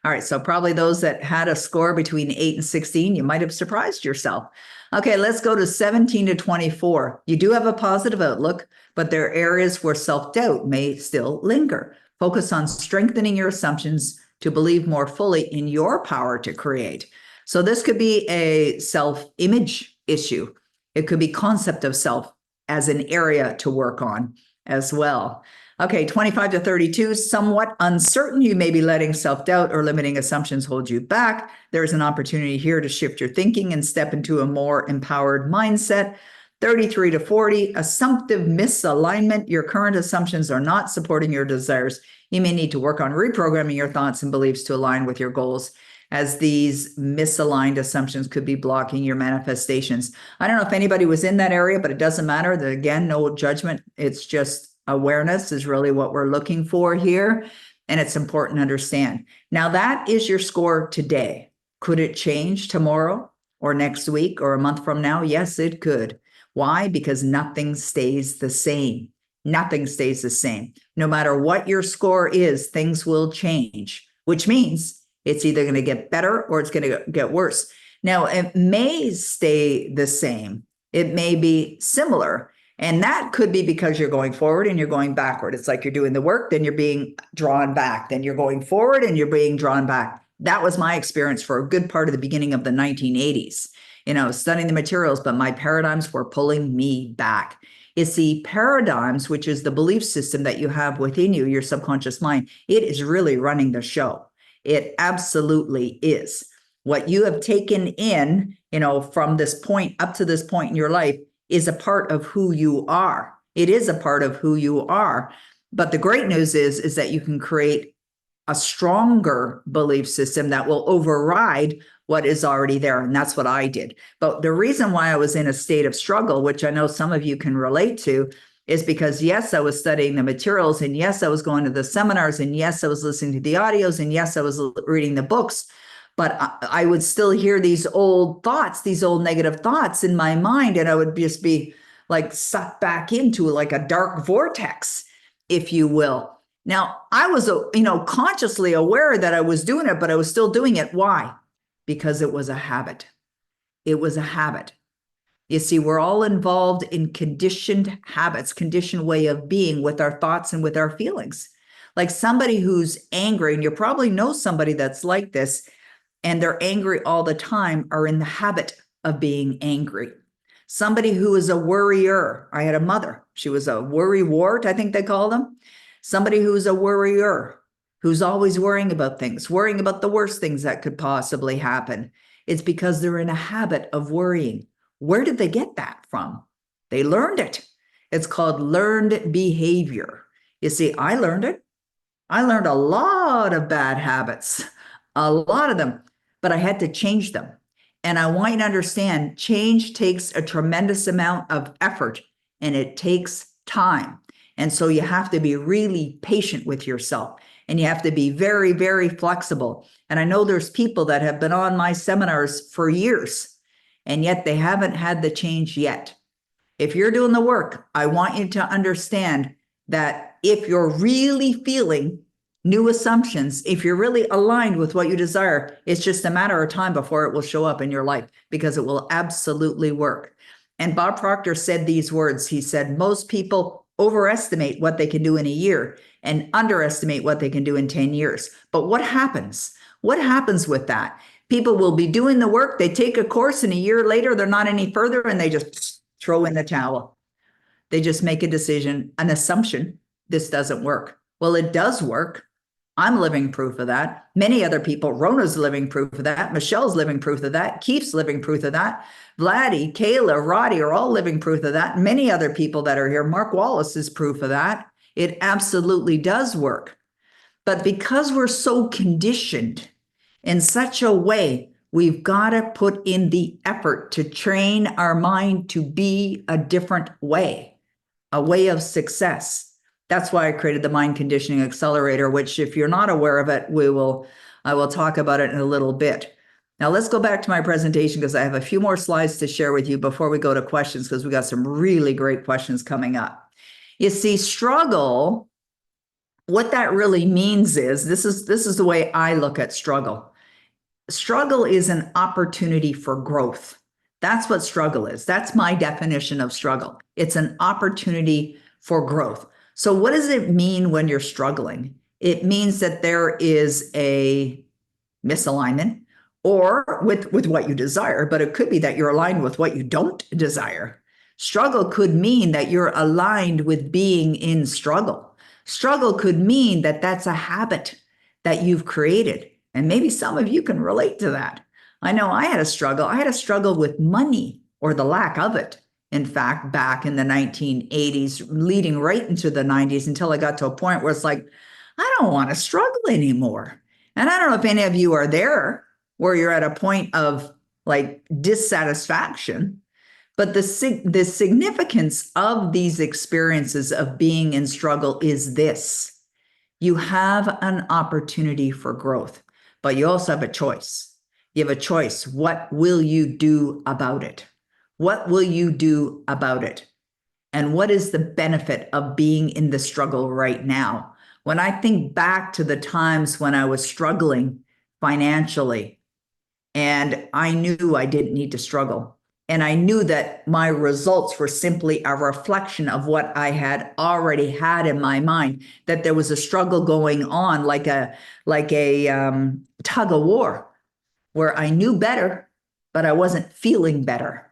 All right, so probably those that had a score between 8 and 16, you might have surprised yourself. Okay, let's go to 17 to 24. You do have a positive outlook, but there are areas where self-doubt may still linger. Focus on strengthening your assumptions to believe more fully in your power to create. So this could be a self-image issue. It could be concept of self as an area to work on as well. Okay, 25 to 32, somewhat uncertain. You may be letting self-doubt or limiting assumptions hold you back. There's an opportunity here to shift your thinking and step into a more empowered mindset. 33 to 40, assumptive misalignment. Your current assumptions are not supporting your desires. You may need to work on reprogramming your thoughts and beliefs to align with your goals, as these misaligned assumptions could be blocking your manifestations. I don't know if anybody was in that area, but it doesn't matter. Again, no judgment. It's just awareness is really what we're looking for here. And it's important to understand. Now, that is your score today. Could it change tomorrow or next week or a month from now? Yes, it could. Why? Because nothing stays the same. Nothing stays the same. No matter what your score is, things will change, which means it's either going to get better or it's going to get worse. Now, it may stay the same. It may be similar. And that could be because you're going forward and you're going backward. It's like you're doing the work, then you're being drawn back. Then you're going forward and you're being drawn back. That was my experience for a good part of the beginning of the 1980s. Studying the materials, but my paradigms were pulling me back. It's the paradigms, which is the belief system that you have within you, your subconscious mind. It is really running the show. It absolutely is. What you have taken in, from this point up to this point in your life is a part of who you are. It is a part of who you are. But the great news is that you can create a stronger belief system that will override what is already there. And that's what I did. But the reason why I was in a state of struggle, which I know some of you can relate to, is because yes, I was studying the materials, and yes, I was going to the seminars, and yes, I was listening to the audios, and yes, I was reading the books, but I would still hear these old thoughts, these old negative thoughts in my mind, and I would just be like sucked back into like a dark vortex, if you will. Now, I was, consciously aware that I was doing it, but I was still doing it. Why? Because it was a habit. It was a habit. You see, we're all involved in conditioned habits, conditioned way of being with our thoughts and with our feelings. Like somebody who's angry, and you probably know somebody that's like this, and they're angry all the time, are in the habit of being angry. Somebody who is a worrier. I had a mother. She was a worrywart, I think they call them. Somebody who's a worrier, who's always worrying about things, worrying about the worst things that could possibly happen. It's because they're in a habit of worrying. Where did they get that from? They learned it. It's called learned behavior. You see, I learned it. I learned a lot of bad habits, a lot of them, but I had to change them. And I want you to understand, change takes a tremendous amount of effort, and it takes time. And so you have to be really patient with yourself, and you have to be very, very flexible. And I know there's people that have been on my seminars for years, and yet they haven't had the change yet. If you're doing the work, I want you to understand that if you're really feeling new assumptions, if you're really aligned with what you desire, it's just a matter of time before it will show up in your life, because it will absolutely work. And Bob Proctor said these words. He said, most people overestimate what they can do in a year and underestimate what they can do in 10 years. But what happens? What happens with that? People will be doing the work, they take a course, and a year later, they're not any further, and they just throw in the towel. They just make a decision, an assumption, this doesn't work. Well, it does work. I'm living proof of that. Many other people, Rona's living proof of that. Michelle's living proof of that. Keith's living proof of that. Vladdy, Kayla, Roddy are all living proof of that. Many other people that are here. Mark Wallace is proof of that. It absolutely does work. But because we're so conditioned in such a way, we've got to put in the effort to train our mind to be a different way, a way of success. That's why I created the Mind Conditioning Accelerator, which, if you're not aware of it, I will talk about it in a little bit. Now let's go back to my presentation, because I have a few more slides to share with you before we go to questions, because we got some really great questions coming up. You see, struggle, what that really means is, this is the way I look at struggle. Struggle is an opportunity for growth. That's what struggle is. That's my definition of struggle. It's an opportunity for growth. So what does it mean when you're struggling? It means that there is a misalignment, or with what you desire, but it could be that you're aligned with what you don't desire. Struggle could mean that you're aligned with being in struggle. Struggle could mean that that's a habit that you've created. And maybe some of you can relate to that. I know I had a struggle. I had a struggle with money, or the lack of it. In fact, back in the 1980s, leading right into the 90s, until I got to a point where it's like, I don't want to struggle anymore. And I don't know if any of you are there, where you're at a point of like dissatisfaction, but the significance of these experiences of being in struggle is this: you have an opportunity for growth, but you also have a choice. You have a choice. What will you do about it? What will you do about it? And what is the benefit of being in the struggle right now? When I think back to the times when I was struggling financially, and I knew I didn't need to struggle, And I knew that my results were simply a reflection of what I had already had in my mind, that there was a struggle going on, like a tug of war, where I knew better, but I wasn't feeling better.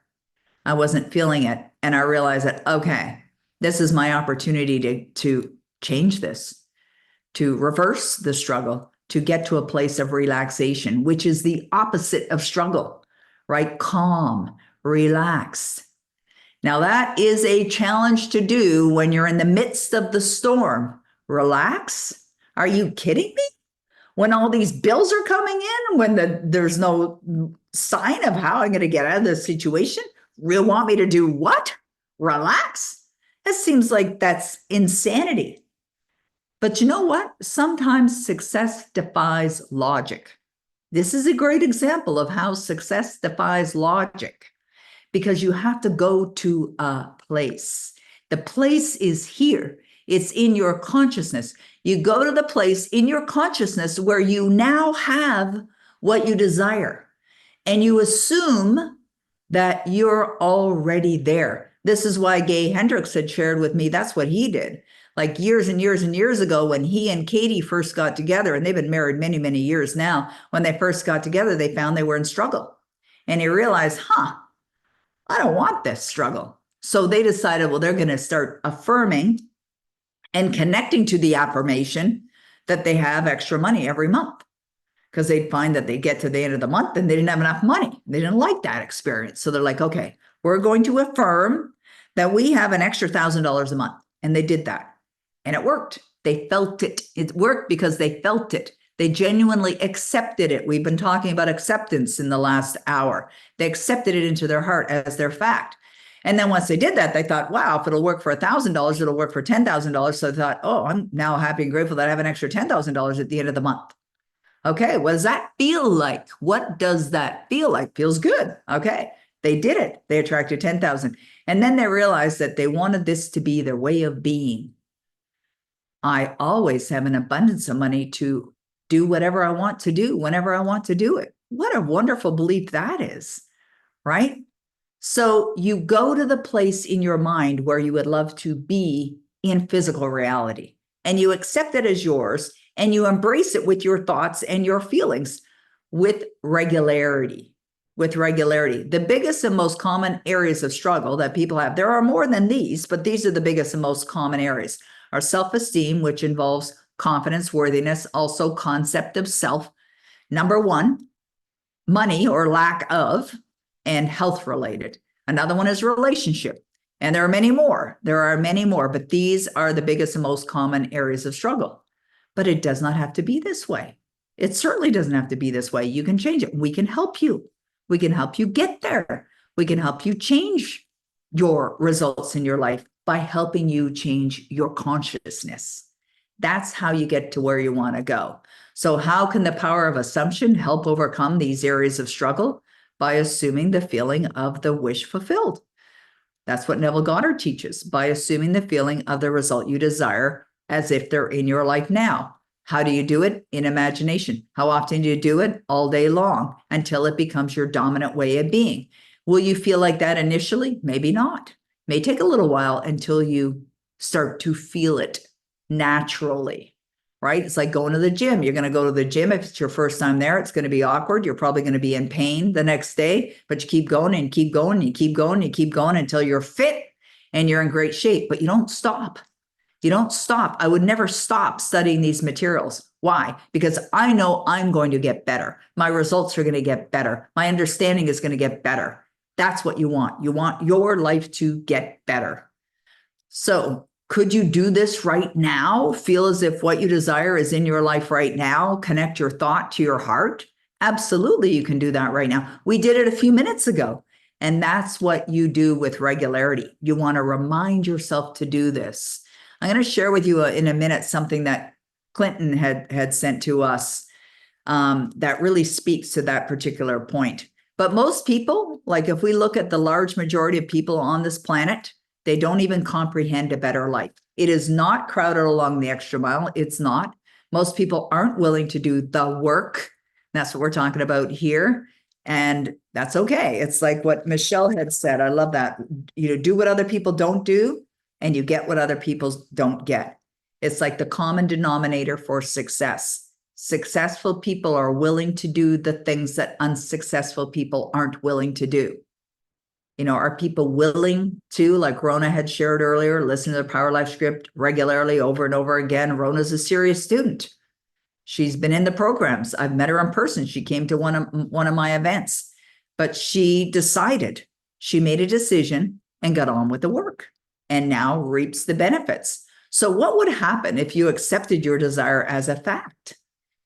I wasn't feeling it. And I realized that, okay, this is my opportunity to change this, to reverse the struggle, to get to a place of relaxation, which is the opposite of struggle, right? Calm, relaxed. Now, that is a challenge to do when you're in the midst of the storm. Relax? Are you kidding me? When all these bills are coming in, when there's no sign of how I'm going to get out of this situation, you want me to do what? Relax? That seems like that's insanity. But you know what? Sometimes success defies logic. This is a great example of how success defies logic, because you have to go to a place. The place is here. It's in your consciousness. You go to the place in your consciousness where you now have what you desire, and you assume that you're already there. This is why Gay Hendricks had shared with me, that's what he did. Like years and years and years ago, when he and Katie first got together, and they've been married many, many years now, when they first got together, they found they were in struggle. And he realized, I don't want this struggle. So they decided, well, they're going to start affirming and connecting to the affirmation that they have extra money every month, because they'd find that they get to the end of the month and they didn't have enough money. They didn't like that experience. So they're like, okay, we're going to affirm that we have an extra $1,000 a month. And they did that. And it worked. They felt it. It worked because they felt it. They genuinely accepted it. We've been talking about acceptance in the last hour. They accepted it into their heart as their fact. And then once they did that, they thought, wow, if it'll work for $1,000, it'll work for $10,000. So they thought, oh, I'm now happy and grateful that I have an extra $10,000 at the end of the month. Okay, what does that feel like? What does that feel like? Feels good. Okay, they did it. They attracted 10,000. And then they realized that they wanted this to be their way of being. I always have an abundance of money to do whatever I want to do, whenever I want to do it. What a wonderful belief that is, right? So you go to the place in your mind where you would love to be in physical reality, and you accept it as yours, and you embrace it with your thoughts and your feelings with regularity. With regularity. The biggest and most common areas of struggle that people have, there are more than these, but these are the biggest and most common areas, are self-esteem, which involves confidence, worthiness, also concept of self. Number one, money or lack of, and health related. Another one is relationship. And there are many more. There are many more, but these are the biggest and most common areas of struggle. But it does not have to be this way. It certainly doesn't have to be this way. You can change it. We can help you. We can help you get there. We can help you change your results in your life by helping you change your consciousness. That's how you get to where you want to go. So how can the power of assumption help overcome these areas of struggle? By assuming the feeling of the wish fulfilled. That's what Neville Goddard teaches, by assuming the feeling of the result you desire as if they're in your life now. How do you do it? In imagination. How often do you do it? All day long, until it becomes your dominant way of being. Will you feel like that initially? Maybe not. It may take a little while until you start to feel it naturally, right? It's like going to the gym. You're going to go to the gym. If it's your first time there, it's going to be awkward. You're probably going to be in pain the next day, but you keep going and keep going and you keep going and you keep going until you're fit and you're in great shape, but you don't stop. You don't stop. I would never stop studying these materials. Why? Because I know I'm going to get better. My results are going to get better. My understanding is going to get better. That's what you want. You want your life to get better. So could you do this right now? Feel as if what you desire is in your life right now? Connect your thought to your heart? Absolutely, you can do that right now. We did it a few minutes ago. And that's what you do with regularity. You want to remind yourself to do this. I'm going to share with you in a minute something that Clinton had sent to us that really speaks to that particular point. But most people, like if we look at the large majority of people on this planet, they don't even comprehend a better life. It is not crowded along the extra mile. It's not. Most people aren't willing to do the work. That's what we're talking about here. And that's okay. It's like what Michelle had said. I love that. Do what other people don't do, and you get what other people don't get. It's like the common denominator for success. Successful people are willing to do the things that unsuccessful people aren't willing to do. Are people willing to, like Rona had shared earlier, listen to the Power Life script regularly over and over again? Rona's a serious student. She's been in the programs. I've met her in person. She came to one of my events, but she made a decision and got on with the work and now reaps the benefits. So what would happen if you accepted your desire as a fact?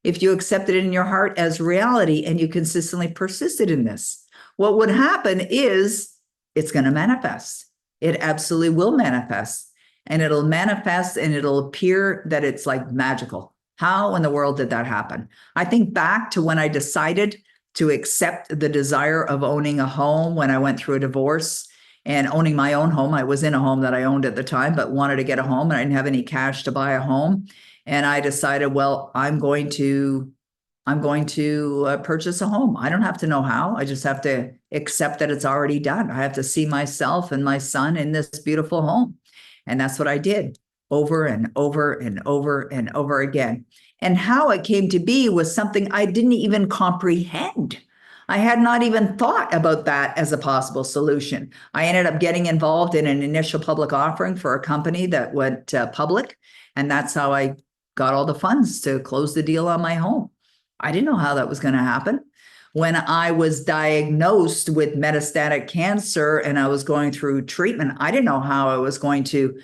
If you accepted it in your heart as reality and you consistently persisted in this, what would happen is it's going to manifest. It absolutely will manifest, and it'll manifest and it'll appear that it's like magical. How in the world did that happen? I think back to when I decided to accept the desire of owning a home when I went through a divorce and owning my own home. I was in a home that I owned at the time, but wanted to get a home, and I didn't have any cash to buy a home. And I decided, well, I'm going to purchase a home. I don't have to know how. I just have to accept that it's already done. I have to see myself and my son in this beautiful home. And that's what I did over and over and over and over again. And how it came to be was something I didn't even comprehend. I had not even thought about that as a possible solution. I ended up getting involved in an initial public offering for a company that went public. And that's how I got all the funds to close the deal on my home. I didn't know how that was going to happen. When I was diagnosed with metastatic cancer and I was going through treatment, I didn't know how I was going to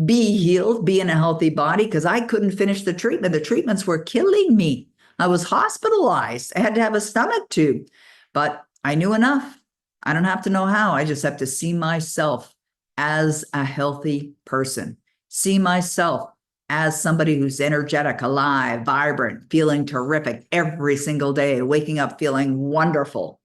be healed, be in a healthy body, because I couldn't finish the treatment. The treatments were killing me. I was hospitalized. I had to have a stomach tube, but I knew enough. I don't have to know how. I just have to see myself as a healthy person, see myself as somebody who's energetic, alive, vibrant, feeling terrific every single day, waking up feeling wonderful.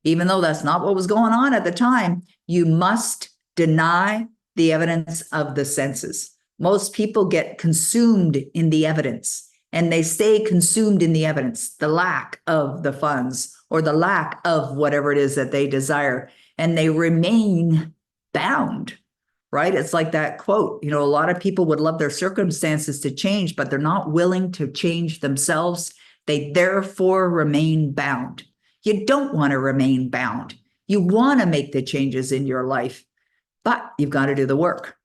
Even though that's not what was going on at the time, you must deny the evidence of the senses. Most people get consumed in the evidence, and they stay consumed in the evidence, the lack of the funds or the lack of whatever it is that they desire, and they remain bound. Right? It's like that quote, a lot of people would love their circumstances to change, but they're not willing to change themselves. They therefore remain bound. You don't want to remain bound. You want to make the changes in your life, but you've got to do the work.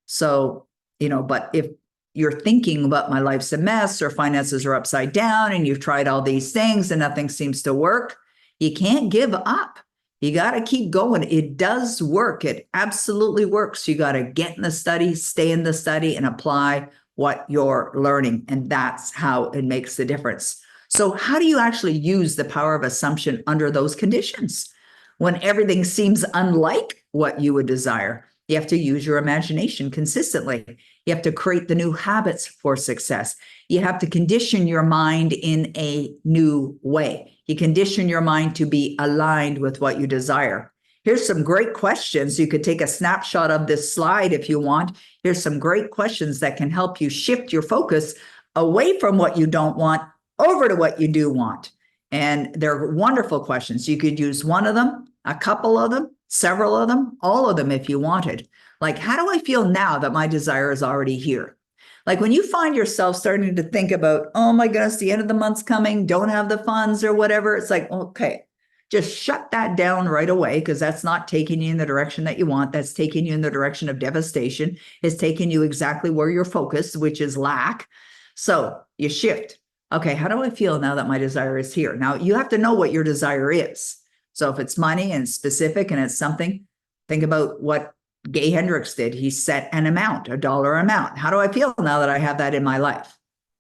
So, but if you're thinking about my life's a mess or finances are upside down and you've tried all these things and nothing seems to work, you can't give up. You got to keep going. It does work. It absolutely works. You got to get in the study, stay in the study, and apply what you're learning. And that's how it makes the difference. So how do you actually use the power of assumption under those conditions? When everything seems unlike what you would desire, you have to use your imagination consistently. You have to create the new habits for success. You have to condition your mind in a new way. You condition your mind to be aligned with what you desire. Here's some great questions. You could take a snapshot of this slide if you want. Here's some great questions that can help you shift your focus away from what you don't want over to what you do want. And they're wonderful questions. You could use one of them, a couple of them, several of them, all of them if you wanted. Like, how do I feel now that my desire is already here? Like when you find yourself starting to think about, oh my goodness, the end of the month's coming, don't have the funds or whatever. It's like, okay, just shut that down right away, because that's not taking you in the direction that you want. That's taking you in the direction of devastation. It's taking you exactly where you're focused, which is lack. So you shift. Okay, how do I feel now that my desire is here? Now you have to know what your desire is. So if it's money and specific and it's something, think about what Gay Hendricks did. He set an amount, a dollar amount. How do I feel now that I have that in my life?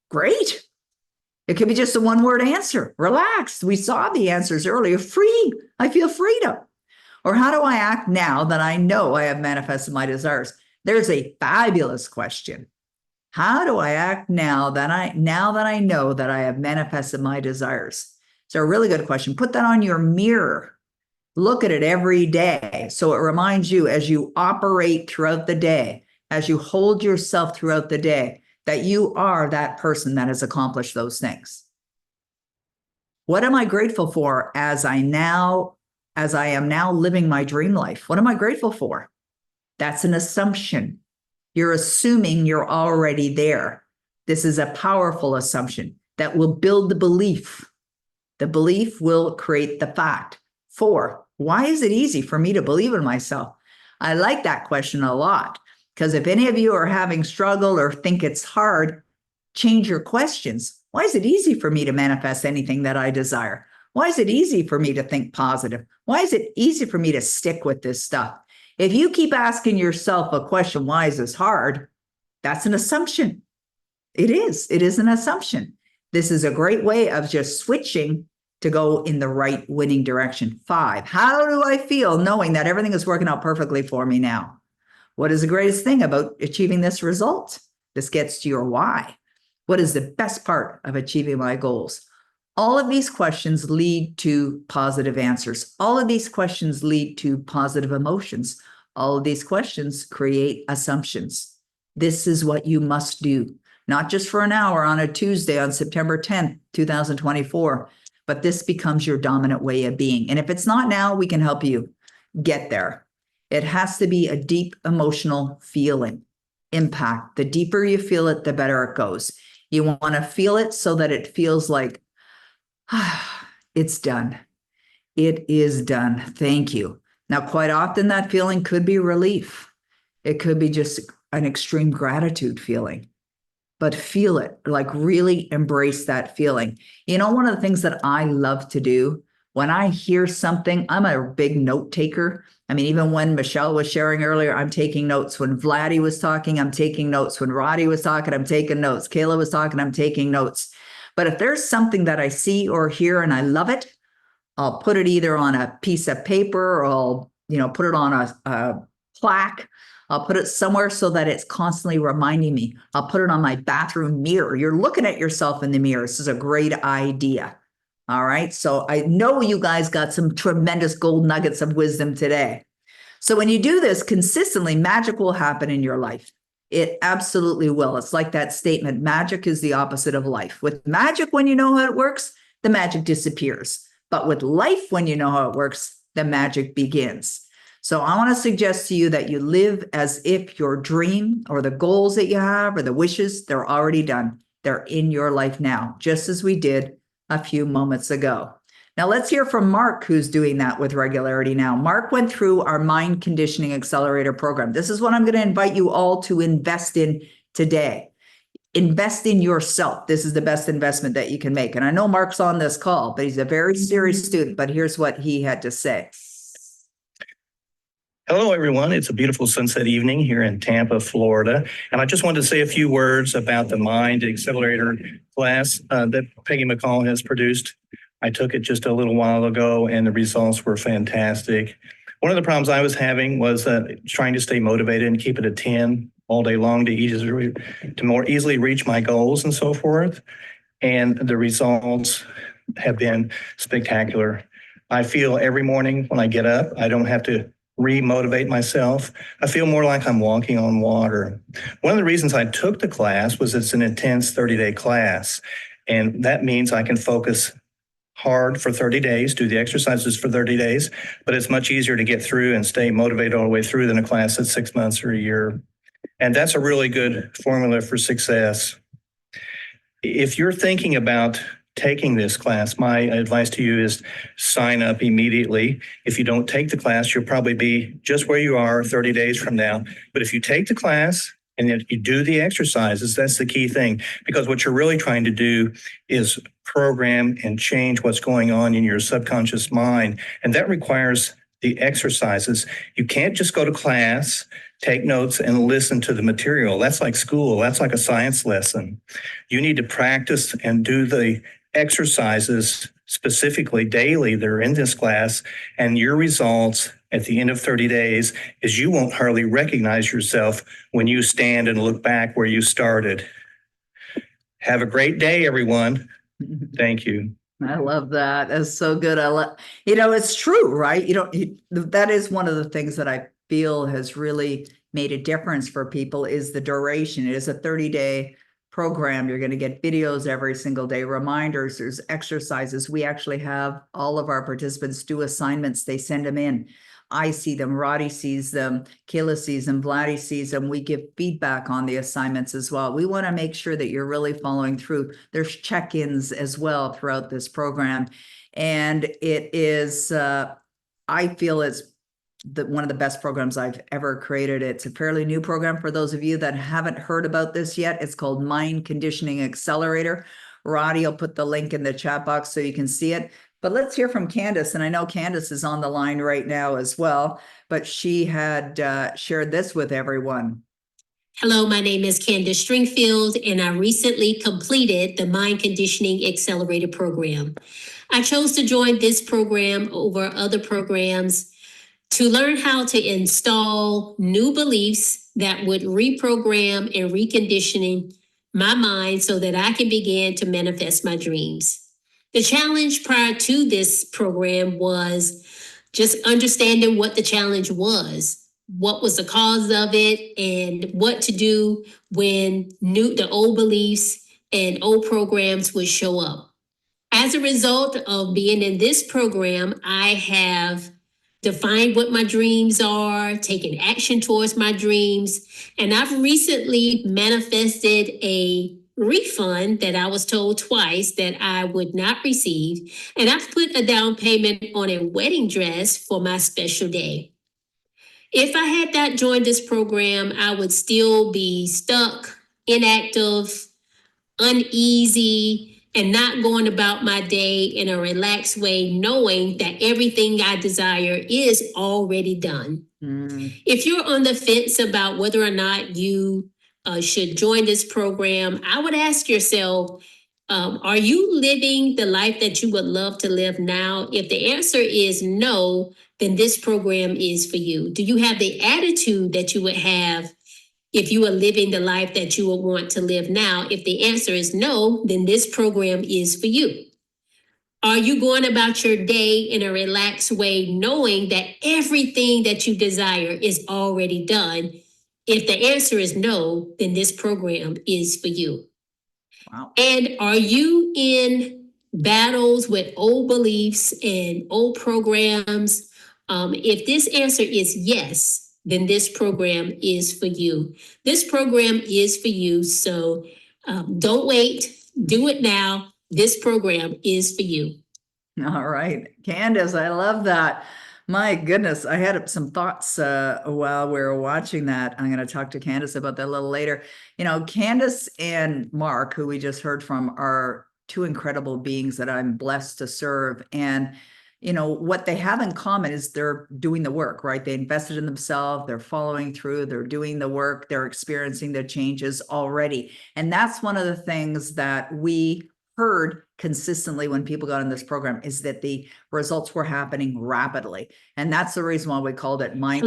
Great. It could be just a one-word answer. Relaxed. We saw the answers earlier. Free. I feel freedom. Or how do I act now that I know I have manifested my desires? There's a fabulous question. How do I act now that I know that I have manifested my desires? It's a really good question. Put that on your mirror. Look at it every day. So it reminds you as you operate throughout the day, as you hold yourself throughout the day, that you are that person that has accomplished those things. What am I grateful for as I am now living my dream life? What am I grateful for? That's an assumption. You're assuming you're already there. This is a powerful assumption that will build the belief. The belief will create the fact. 4, why is it easy for me to believe in myself? I like that question a lot, because if any of you are having struggle or think it's hard, change your questions. Why is it easy for me to manifest anything that I desire? Why is it easy for me to think positive? Why is it easy for me to stick with this stuff? If you keep asking yourself a question, why is this hard? That's an assumption. It is an assumption. This is a great way of just switching to go in the right winning direction. 5, how do I feel knowing that everything is working out perfectly for me now? What is the greatest thing about achieving this result? This gets to your why. What is the best part of achieving my goals? All of these questions lead to positive answers. All of these questions lead to positive emotions. All of these questions create assumptions. This is what you must do, not just for an hour on a Tuesday on September 10th, 2024, but this becomes your dominant way of being. And if it's not now, we can help you get there. It has to be a deep emotional feeling, impact. The deeper you feel it, the better it goes. You want to feel it so that it feels like, it's done. It is done. Thank you. Now, quite often that feeling could be relief. It could be just an extreme gratitude feeling, but feel it, like really embrace that feeling. You know, one of the things that I love to do when I hear something, I'm a big note taker. I mean, even when Michelle was sharing earlier, I'm taking notes. When Vladdy was talking, I'm taking notes. When Roddy was talking, I'm taking notes. Kayla was talking, I'm taking notes. But if there's something that I see or hear and I love it, I'll put it either on a piece of paper or I'll, put it on a plaque. I'll put it somewhere so that it's constantly reminding me. I'll put it on my bathroom mirror. You're looking at yourself in the mirror. This is a great idea. All right. So I know you guys got some tremendous gold nuggets of wisdom today. So when you do this consistently, magic will happen in your life. It absolutely will. It's like that statement, magic is the opposite of life. With magic, when you know how it works, the magic disappears. But with life, when you know how it works, the magic begins. So I want to suggest to you that you live as if your dream or the goals that you have or the wishes, they're already done. They're in your life now, just as we did a few moments ago. Now let's hear from Mark, who's doing that with regularity now. Mark went through our Mind Conditioning Accelerator program. This is what I'm going to invite you all to invest in today. Invest in yourself. This is the best investment that you can make. And I know Mark's on this call, but he's a very serious student. But here's what he had to say. Hello, everyone. It's a beautiful sunset evening here in Tampa, Florida. And I just wanted to say a few words about the Mind Accelerator class that Peggy McColl has produced. I took it just a little while ago, and the results were fantastic. One of the problems I was having was trying to stay motivated and keep it at 10 all day long to more easily reach my goals and so forth. And the results have been spectacular. I feel every morning when I get up, I don't have to re-motivate myself. I feel more like I'm walking on water. One of the reasons I took the class was it's an intense 30-day class. And that means I can focus hard for 30 days, do the exercises for 30 days, but it's much easier to get through and stay motivated all the way through than a class that's 6 months or a year. And that's a really good formula for success. If you're thinking about taking this class, my advice to you is sign up immediately. If you don't take the class, you'll probably be just where you are 30 days from now. But if you take the class and then you do the exercises, that's the key thing, because what you're really trying to do is program and change what's going on in your subconscious mind. And that requires the exercises. You can't just go to class, take notes, and listen to the material. That's like school. That's like a science lesson. You need to practice and do the exercises specifically daily that are in this class, and your results at the end of 30 days is you won't hardly recognize yourself when you stand and look back where you started. Have a great day, everyone. Thank you. I love that. That's so good. It's true, right? That is one of the things that I feel has really made a difference for people is the duration. It is a 30-day program. You're going to get videos every single day, reminders, there's exercises. We actually have all of our participants do assignments. They send them in. I see them, Roddy sees them, Kayla sees them, Vladdy sees them. We give feedback on the assignments as well. We want to make sure that you're really following through. There's check-ins as well throughout this program. And it is, I feel it's one of the best programs I've ever created. It's a fairly new program for those of you that haven't heard about this yet. It's called Mind Conditioning Accelerator. Roddy will put the link in the chat box so you can see it. But let's hear from Candace. And I know Candace is on the line right now as well, but she had shared this with everyone. Hello, my name is Candace Stringfield, and I recently completed the Mind Conditioning Accelerator program. I chose to join this program over other programs to learn how to install new beliefs that would reprogram and reconditioning my mind so that I can begin to manifest my dreams. The challenge prior to this program was just understanding what the challenge was, what was the cause of it, and what to do when the old beliefs and old programs would show up. As a result of being in this program, I have defined what my dreams are, taken action towards my dreams, and I've recently manifested a refund that I was told twice that I would not receive, and I've put a down payment on a wedding dress for my special day. If I had not joined this program, I would still be stuck, inactive, uneasy, and not going about my day in a relaxed way, knowing that everything I desire is already done. If you're on the fence about whether or not you should join this program, I would ask yourself, are you living the life that you would love to live now? If the answer is no, then this program is for you. Do you have the attitude that you would have if you are living the life that you would want to live now? If the answer is no, then this program is for you. Are you going about your day in a relaxed way, knowing that everything that you desire is already done? If the answer is no, then this program is for you. Wow. And are you in battles with old beliefs and old programs? If this answer is yes, then this program is for you. This program is for you. So don't wait. Do it now. This program is for you. All right. Candace, I love that. My goodness, I had some thoughts while we were watching that. I'm going to talk to Candace about that a little later. You know, Candace and Mark, who we just heard from, are two incredible beings that I'm blessed to serve. And you know, what they have in common is they're doing the work, right? They invested in themselves, they're following through, they're doing the work, they're experiencing the changes already. And that's one of the things that we heard consistently when people got in this program, is that the results were happening rapidly. And that's the reason why we called it Mind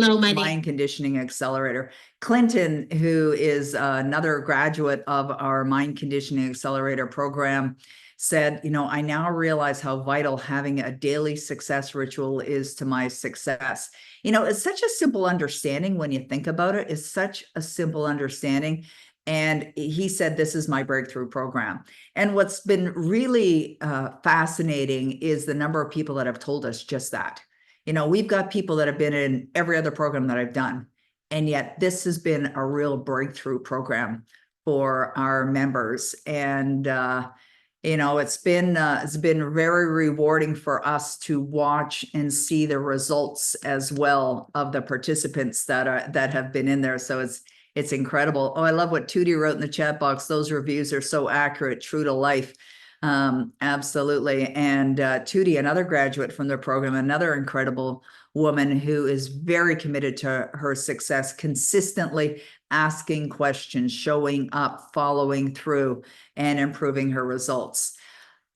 Conditioning Accelerator. Clinton, who is another graduate of our Mind Conditioning Accelerator program, said, you know, I now realize how vital having a daily success ritual is to my success. You know, it's such a simple understanding when you think about it. It's such a simple understanding. And he said, this is my breakthrough program. And what's been really fascinating is the number of people that have told us just that. You know, we've got people that have been in every other program that I've done, and yet this has been a real breakthrough program for our members. And you know, it's been very rewarding for us to watch and see the results as well of the participants that have been in there. So it's incredible. Oh, I love what Tootie wrote in the chat box. Those reviews are so accurate, true to life. Absolutely. And Tootie, another graduate from the program, another incredible woman who is very committed to her success, consistently asking questions, showing up, following through, and improving her results.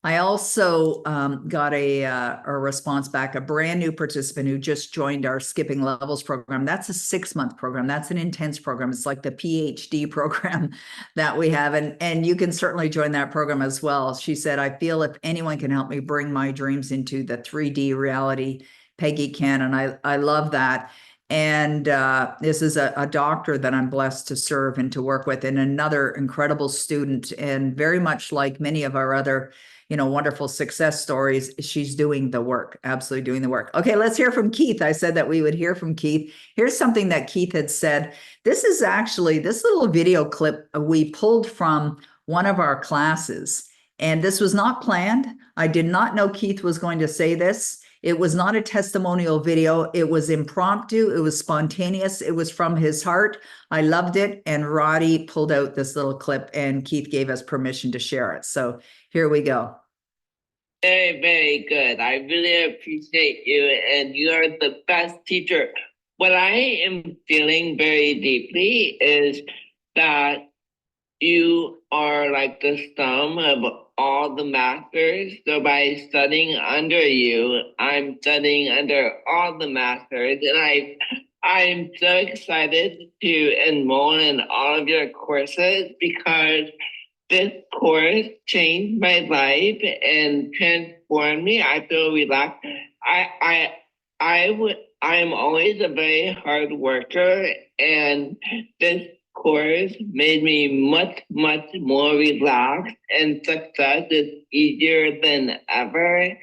I also got a response back, a brand new participant who just joined our Skipping Levels program. That's a 6-month program. That's an intense program. It's like the PhD program that we have. And you can certainly join that program as well. She said, I feel if anyone can help me bring my dreams into the 3D reality, Peggy can. And I love that. And this is a doctor that I'm blessed to serve and to work with, and another incredible student. And very much like many of our other, wonderful success stories, she's doing the work, absolutely doing the work. Okay, let's hear from Keith. I said that we would hear from Keith. Here's something that Keith had said. This is actually this little video clip we pulled from one of our classes. And this was not planned. I did not know Keith was going to say this. It was not a testimonial video. It was impromptu. It was spontaneous. It was from his heart. I loved it. And Roddy pulled out this little clip and Keith gave us permission to share it. So here we go. Very, very good. I really appreciate you, and you are the best teacher. What I am feeling very deeply is that you are like the sum of all the masters. So by studying under you, I'm studying under all the masters, and I'm so excited to enroll in all of your courses because this course changed my life and transformed me. I feel relaxed. I'm always a very hard worker, and this course made me much, much more relaxed, and success is easier than ever.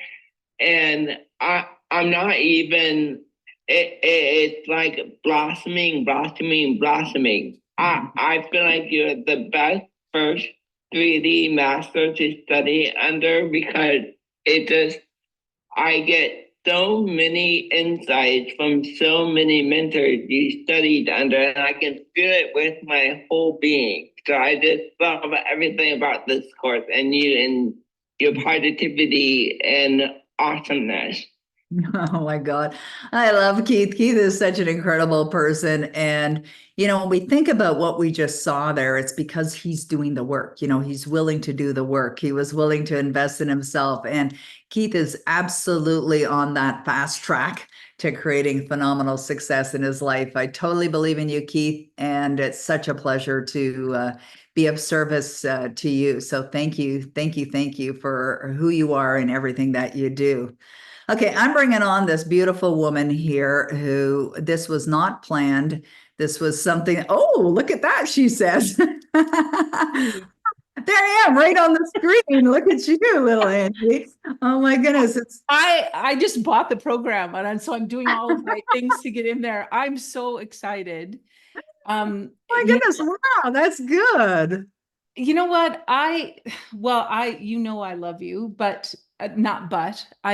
And I'm not even, it's like blossoming. I feel like you're the best first 3D master to study under because I get so many insights from so many mentors you studied under, and I can feel it with my whole being. So I just love everything about this course and you and your positivity and awesomeness. Oh my God. I love Keith. Keith is such an incredible person. And, when we think about what we just saw there, it's because he's doing the work. He's willing to do the work. He was willing to invest in himself. And Keith is absolutely on that fast track to creating phenomenal success in his life. I totally believe in you, Keith. And it's such a pleasure to be of service to you. So thank you. Thank you for who you are and everything that you do. Okay, I'm bringing on this beautiful woman here who this was not planned. This was something, oh, look at that, she says. There I am, right on the screen. Look at you, little Angie. Oh my goodness. I just bought the program, and so I'm doing all of the right things to get in there. I'm so excited. My goodness, wow, that's good. You know what? I love you, but I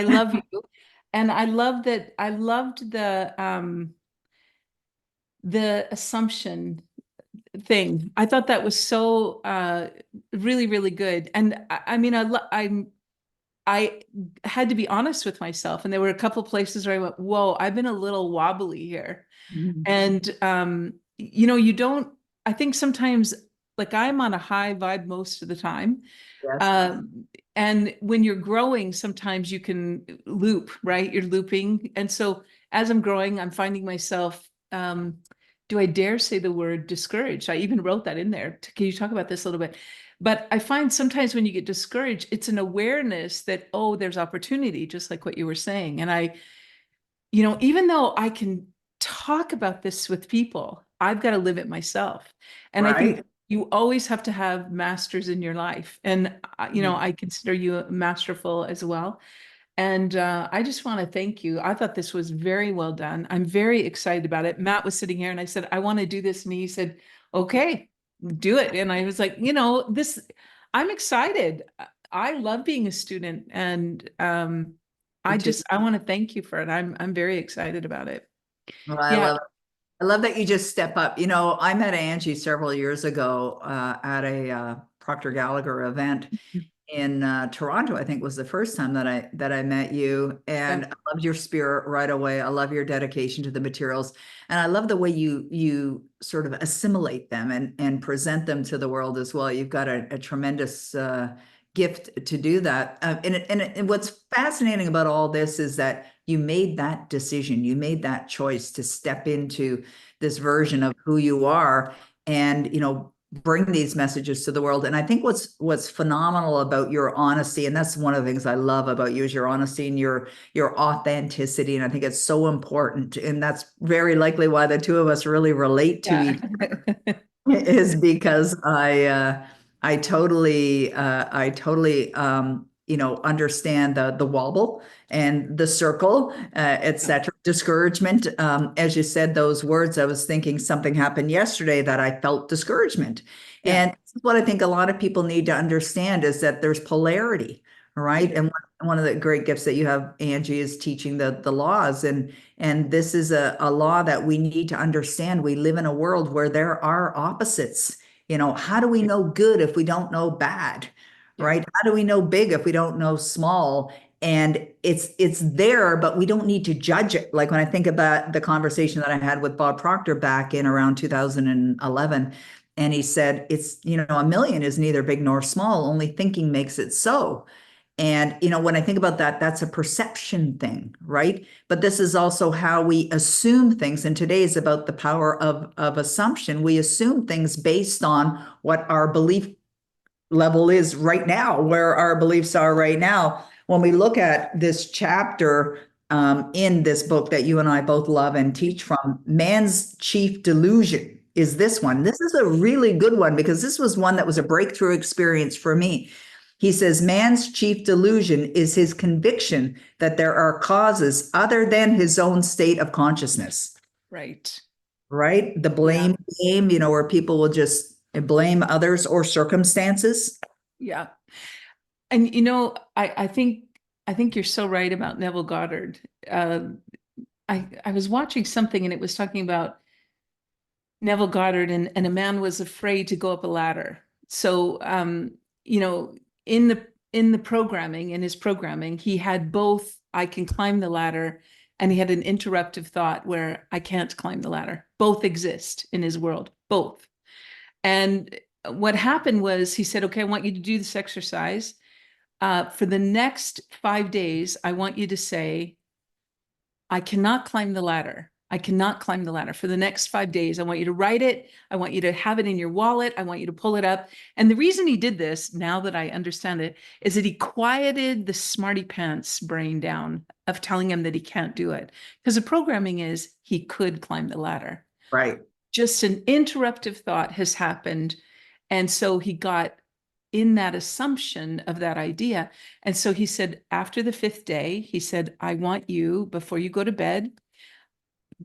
love you. And I love that. I loved the assumption thing. I thought that was so really, really good. And I had to be honest with myself. And there were a couple places where I went, whoa, I've been a little wobbly here. Mhm. And I think sometimes, like, I'm on a high vibe most of the time. Yes. And when you're growing, sometimes you can loop, right? You're looping. And so as I'm growing, I'm finding myself, do I dare say the word discouraged? I even wrote that in there. Can you talk about this a little bit? But I find sometimes when you get discouraged, it's an awareness that, oh, there's opportunity, just like what you were saying. And even though I can talk about this with people, I've got to live it myself. And I think you always have to have masters in your life. And, I consider you masterful as well. And I just want to thank you. I thought this was very well done. I'm very excited about it. Matt was sitting here and I said, I want to do this. And he said, okay, do it. And I was like, I'm excited. I love being a student. And I want to thank you for it. I'm very excited about it. Well, I love that you just step up. I met Angie several years ago at a Proctor Gallagher event in Toronto. I think was the first time that I met you, and I loved your spirit right away. I love your dedication to the materials, and I love the way you sort of assimilate them and present them to the world as well. You've got a tremendous gift to do that. And what's fascinating about all this is that you made that decision, you made that choice to step into this version of who you are. And, bring these messages to the world. And I think what's phenomenal about your honesty, and that's one of the things I love about you, is your honesty and your authenticity. And I think it's so important. And that's very likely why the two of us really relate to each other, is because I totally understand the wobble and the circle, etc. Discouragement. As you said those words, I was thinking something happened yesterday that I felt discouragement. Yeah. And what I think a lot of people need to understand is that there's polarity, right? And one of the great gifts that you have, Angie, is teaching the laws. And this is a law that we need to understand. We live in a world where there are opposites. How do we know good if we don't know bad? Right? How do we know big if we don't know small? And it's there, but we don't need to judge it. Like when I think about the conversation that I had with Bob Proctor back in around 2011, and he said, it's, a million is neither big nor small, only thinking makes it so. And, when I think about that, that's a perception thing, right? But this is also how we assume things. And today is about the power of assumption. We assume things based on what our belief level is right now, where our beliefs are right now. When we look at this chapter in this book that you and I both love and teach from, man's chief delusion is this one. This is a really good one because this was one that was a breakthrough experience for me. He says, man's chief delusion is his conviction that there are causes other than his own state of consciousness. Right. Right? The blame game, where people will just blame others or circumstances. Yeah. And I think you're so right about Neville Goddard. I was watching something and it was talking about Neville Goddard and a man was afraid to go up a ladder. So in the programming, in his programming, he had both I can climb the ladder and he had an interruptive thought where I can't climb the ladder. Both exist in his world, both. And what happened was he said, okay, I want you to do this exercise. For the next 5 days, I want you to say, I cannot climb the ladder. I cannot climb the ladder. For the next 5 days, I want you to write it. I want you to have it in your wallet. I want you to pull it up. And the reason he did this, now that I understand it, is that he quieted the smarty pants brain down of telling him that he can't do it. Because the programming is he could climb the ladder. Right. Just an interruptive thought has happened. And so he got in that assumption of that idea. And so he said, after the 5th day, he said, I want you, before you go to bed,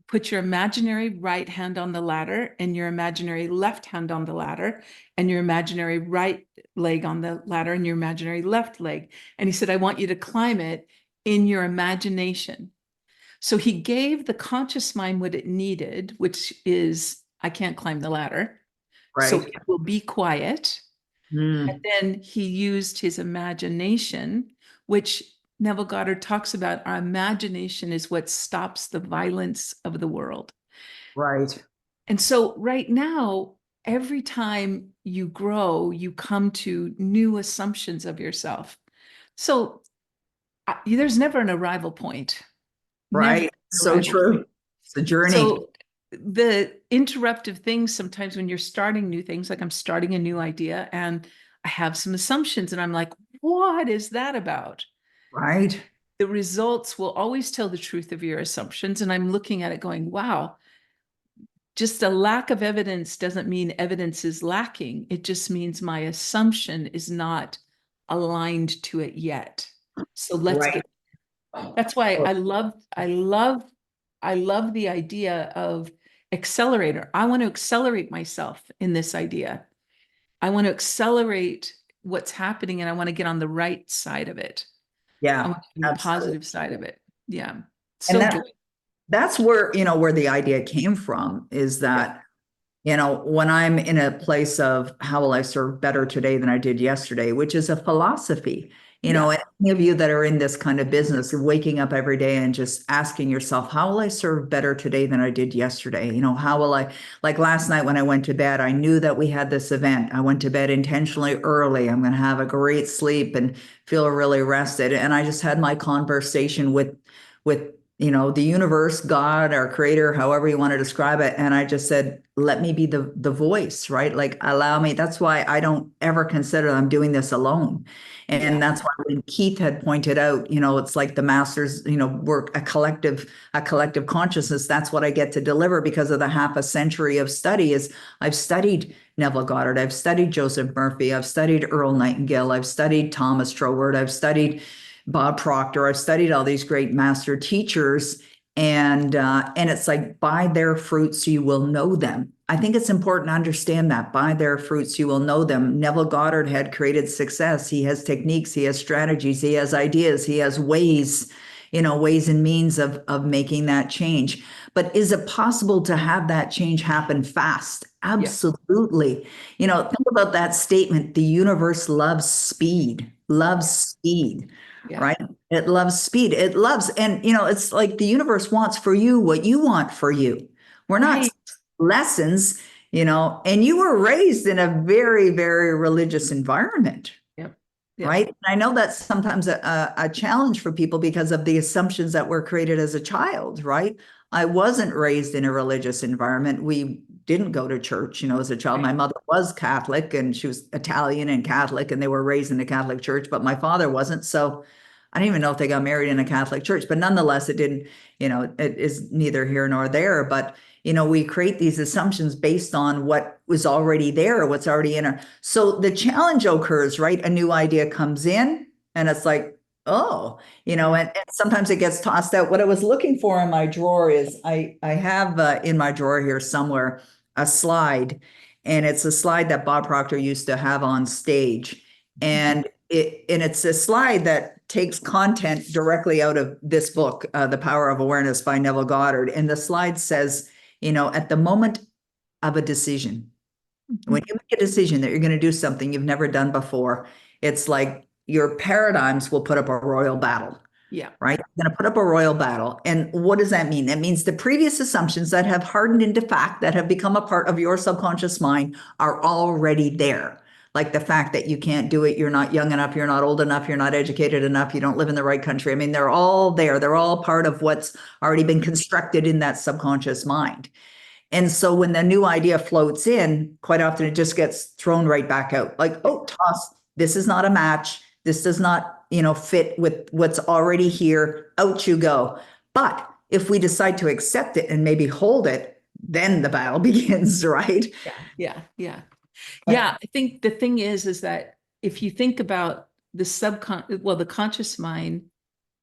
put your imaginary right hand on the ladder and your imaginary left hand on the ladder and your imaginary right leg on the ladder and your imaginary left leg. And he said, I want you to climb it in your imagination. So he gave the conscious mind what it needed, which is, I can't climb the ladder. Right. So it will be quiet. And then he used his imagination, which Neville Goddard talks about. Our imagination is what stops the violence of the world. Right. And so right now, every time you grow, you come to new assumptions of yourself. So there's never an arrival point. Right. So true. It's a journey. So the interruptive things sometimes when you're starting new things, like I'm starting a new idea and I have some assumptions and I'm like, what is that about? Right. The results will always tell the truth of your assumptions. And I'm looking at it going, wow, just a lack of evidence doesn't mean evidence is lacking. It just means my assumption is not aligned to it yet. So let's get, that's why I love the idea of accelerator. I want to accelerate myself in this idea. I want to accelerate what's happening and I want to get on the right side of it. Yeah. I want to be on the positive side of it. Yeah. So So that's where, where the idea came from is that, when I'm in a place of how will I serve better today than I did yesterday, which is a philosophy, and any of you that are in this kind of business, waking up every day and just asking yourself, how will I serve better today than I did yesterday? How will I, like last night when I went to bed, I knew that we had this event. I went to bed intentionally early. I'm going to have a great sleep and feel really rested. And I just had my conversation with the universe, God, our creator, however you want to describe it. And I just said, let me be the voice, right? Like allow me. That's why I don't ever consider I'm doing this alone. And that's why when Keith had pointed out, it's like the masters, work a collective consciousness. That's what I get to deliver because of the half a century of study is I've studied Neville Goddard, I've studied Joseph Murphy, I've studied Earl Nightingale, I've studied Thomas Troward, I've studied Bob Proctor. I've studied all these great master teachers, and it's like by their fruits you will know them. I think it's important to understand that by their fruits you will know them. Neville Goddard had created success. He has techniques, he has strategies, he has ideas, he has ways, ways and means of making that change. But is it possible to have that change happen fast? Absolutely. Think about that statement. The universe loves speed, right? It loves speed. It loves, and it's like the universe wants for you what you want for you. We're not lessons, and you were raised in a very, very religious environment. Right. And I know that's sometimes a challenge for people because of the assumptions that were created as a child, right? I wasn't raised in a religious environment. We didn't go to church, as a child. My mother was Catholic and she was Italian and Catholic, and they were raised in the Catholic church, but my father wasn't. So I don't even know if they got married in a Catholic church, but nonetheless, it didn't, it is neither here nor there. But we create these assumptions based on what was already there, what's already in her. So the challenge occurs, right? A new idea comes in and it's like, oh, and sometimes it gets tossed out. What I was looking for in my drawer is I have in my drawer here somewhere a slide, and it's a slide that Bob Proctor used to have on stage. And it's a slide that takes content directly out of this book, The Power of Awareness by Neville Goddard. And the slide says, at the moment of a decision, when you make a decision that you're going to do something you've never done before, it's like your paradigms will put up a royal battle. Yeah. Right. You're going to put up a royal battle. And what does that mean? That means the previous assumptions that have hardened into fact, that have become a part of your subconscious mind, are already there. Like the fact that you can't do it, you're not young enough, you're not old enough, you're not educated enough, you don't live in the right country. I mean, they're all there. They're all part of what's already been constructed in that subconscious mind. And so when the new idea floats in, quite often it just gets thrown right back out. Like, oh, toss, this is not a match. This does not, fit with what's already here. Out you go. But if we decide to accept it and maybe hold it, then the battle begins, right? Yeah. I think the thing is that if you think about the conscious mind,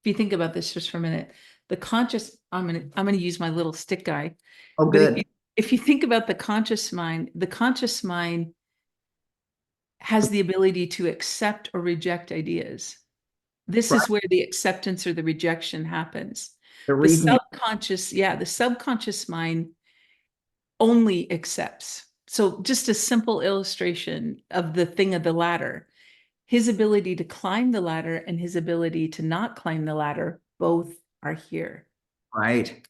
if you think about this just for a minute, the conscious, I'm gonna use my little stick guy. Oh, good. But if you think about the conscious mind has the ability to accept or reject ideas. This is where the acceptance or the rejection happens. The subconscious mind only accepts. So just a simple illustration of the thing of the ladder, his ability to climb the ladder and his ability to not climb the ladder, both are here. Right.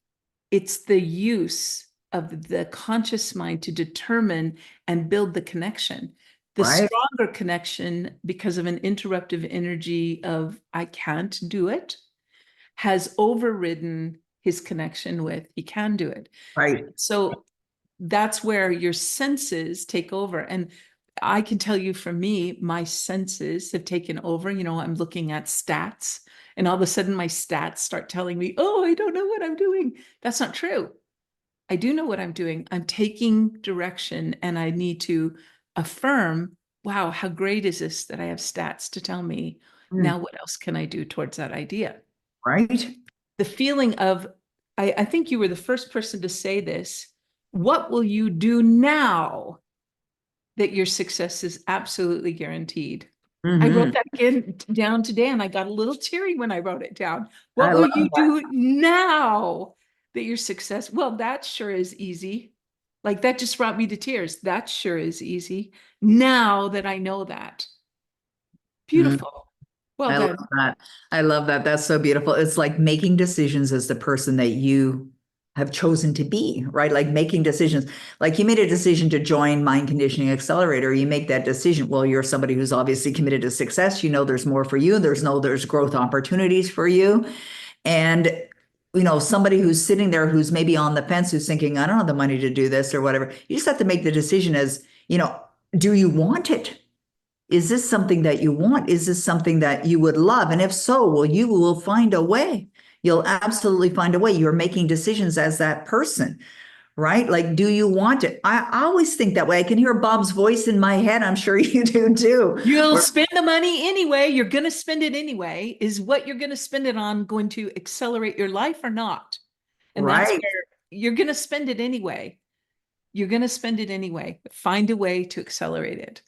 It's the use of the conscious mind to determine and build the connection. The stronger connection, because of an interruptive energy of I can't do it, has overridden his connection with he can do it. Right. So that's where your senses take over. And I can tell you, for me, my senses have taken over. I'm looking at stats, and all of a sudden my stats start telling me, oh, I don't know what I'm doing. That's not true. I do know what I'm doing. I'm taking direction, and I need to affirm, wow, how great is this that I have stats to tell me now what else can I do towards that idea? Right. The feeling of, I think you were the first person to say this, what will you do now that your success is absolutely guaranteed? I wrote that down today, and I got a little teary when I wrote it down. What will you do now that your success? Well, that sure is easy. Like, that just brought me to tears. That sure is easy. Now that I know that. Beautiful. Well I done. love that. I love that. That's so beautiful. It's like making decisions as the person that you have chosen to be, right? Like making decisions. Like you made a decision to join Mind Conditioning Accelerator. You make that decision. Well, you're somebody who's obviously committed to success. There's more for you. There's growth opportunities for you. And somebody who's sitting there who's maybe on the fence, who's thinking, I don't have the money to do this or whatever. You just have to make the decision as, do you want it? Is this something that you want? Is this something that you would love? And if so, well, you will find a way. You'll absolutely find a way. You're making decisions as that person, right? Like, do you want it? I always think that way. I can hear Bob's voice in my head. I'm sure you do too. You'll spend the money anyway. You're going to spend it anyway. Is what you're going to spend it on going to accelerate your life or not? And that's Right. where you're going to spend it anyway. You're going to spend it anyway. Find a way to accelerate it.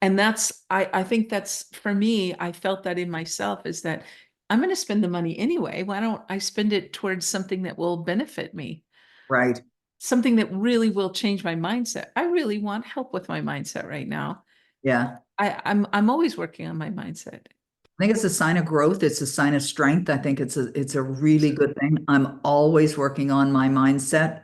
And I think that's, for me, I felt that in myself, is that I'm going to spend the money anyway. Why don't I spend it towards something that will benefit me? Right. Something that really will change my mindset. I really want help with my mindset right now. Yeah. I'm always working on my mindset. I think it's a sign of growth. It's a sign of strength. I think it's a really good thing. I'm always working on my mindset.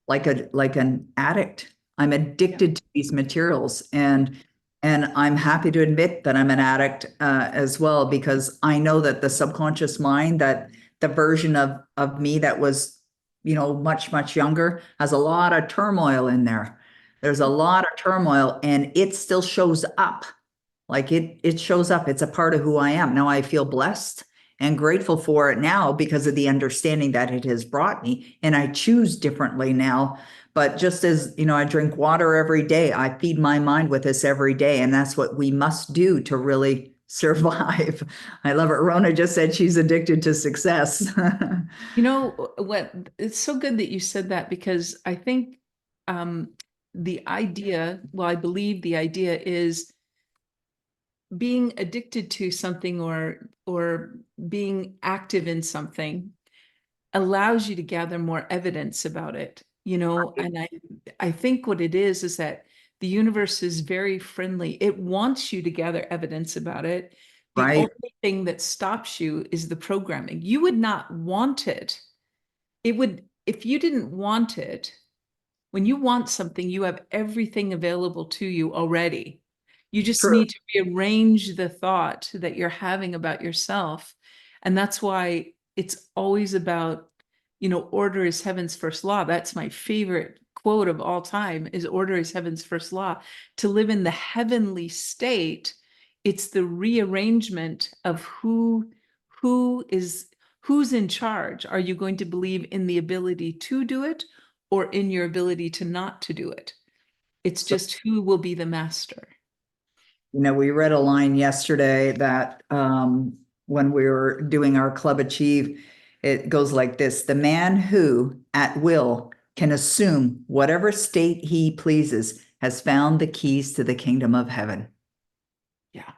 Like an addict. I'm addicted to these materials, and I'm happy to admit that I'm an addict as well, because I know that the subconscious mind, that the version of me that was, much younger, has a lot of turmoil in there. There's a lot of turmoil, and it still shows up. Like it shows up. It's a part of who I am. Now I feel blessed and grateful for it now because of the understanding that it has brought me, and I choose differently now. But just as, I drink water every day, I feed my mind with this every day. And that's what we must do to really survive. I love it. Rona just said she's addicted to success. You know what? It's so good that you said that, because I think the idea, well, I believe the idea is being addicted to something or being active in something allows you to gather more evidence about it, and I think what it is that the universe is very friendly. It wants you to gather evidence about it. The Right. only thing that stops you is the programming. You would not want it. It would, if you didn't want it, when you want something, you have everything available to you already. You just True. need to rearrange the thought that you're having about yourself. And that's why it's always about, order is heaven's first law. That's my favorite quote of all time, is order is heaven's first law. To live in the heavenly state, it's the rearrangement of who's in charge. Are you going to believe in the ability to do it, or in your ability to not to do it? It's just who will be the master. We read a line yesterday that when we were doing our Club Achieve, it goes like this: the man who at will can assume whatever state he pleases has found the keys to the kingdom of heaven. Yeah.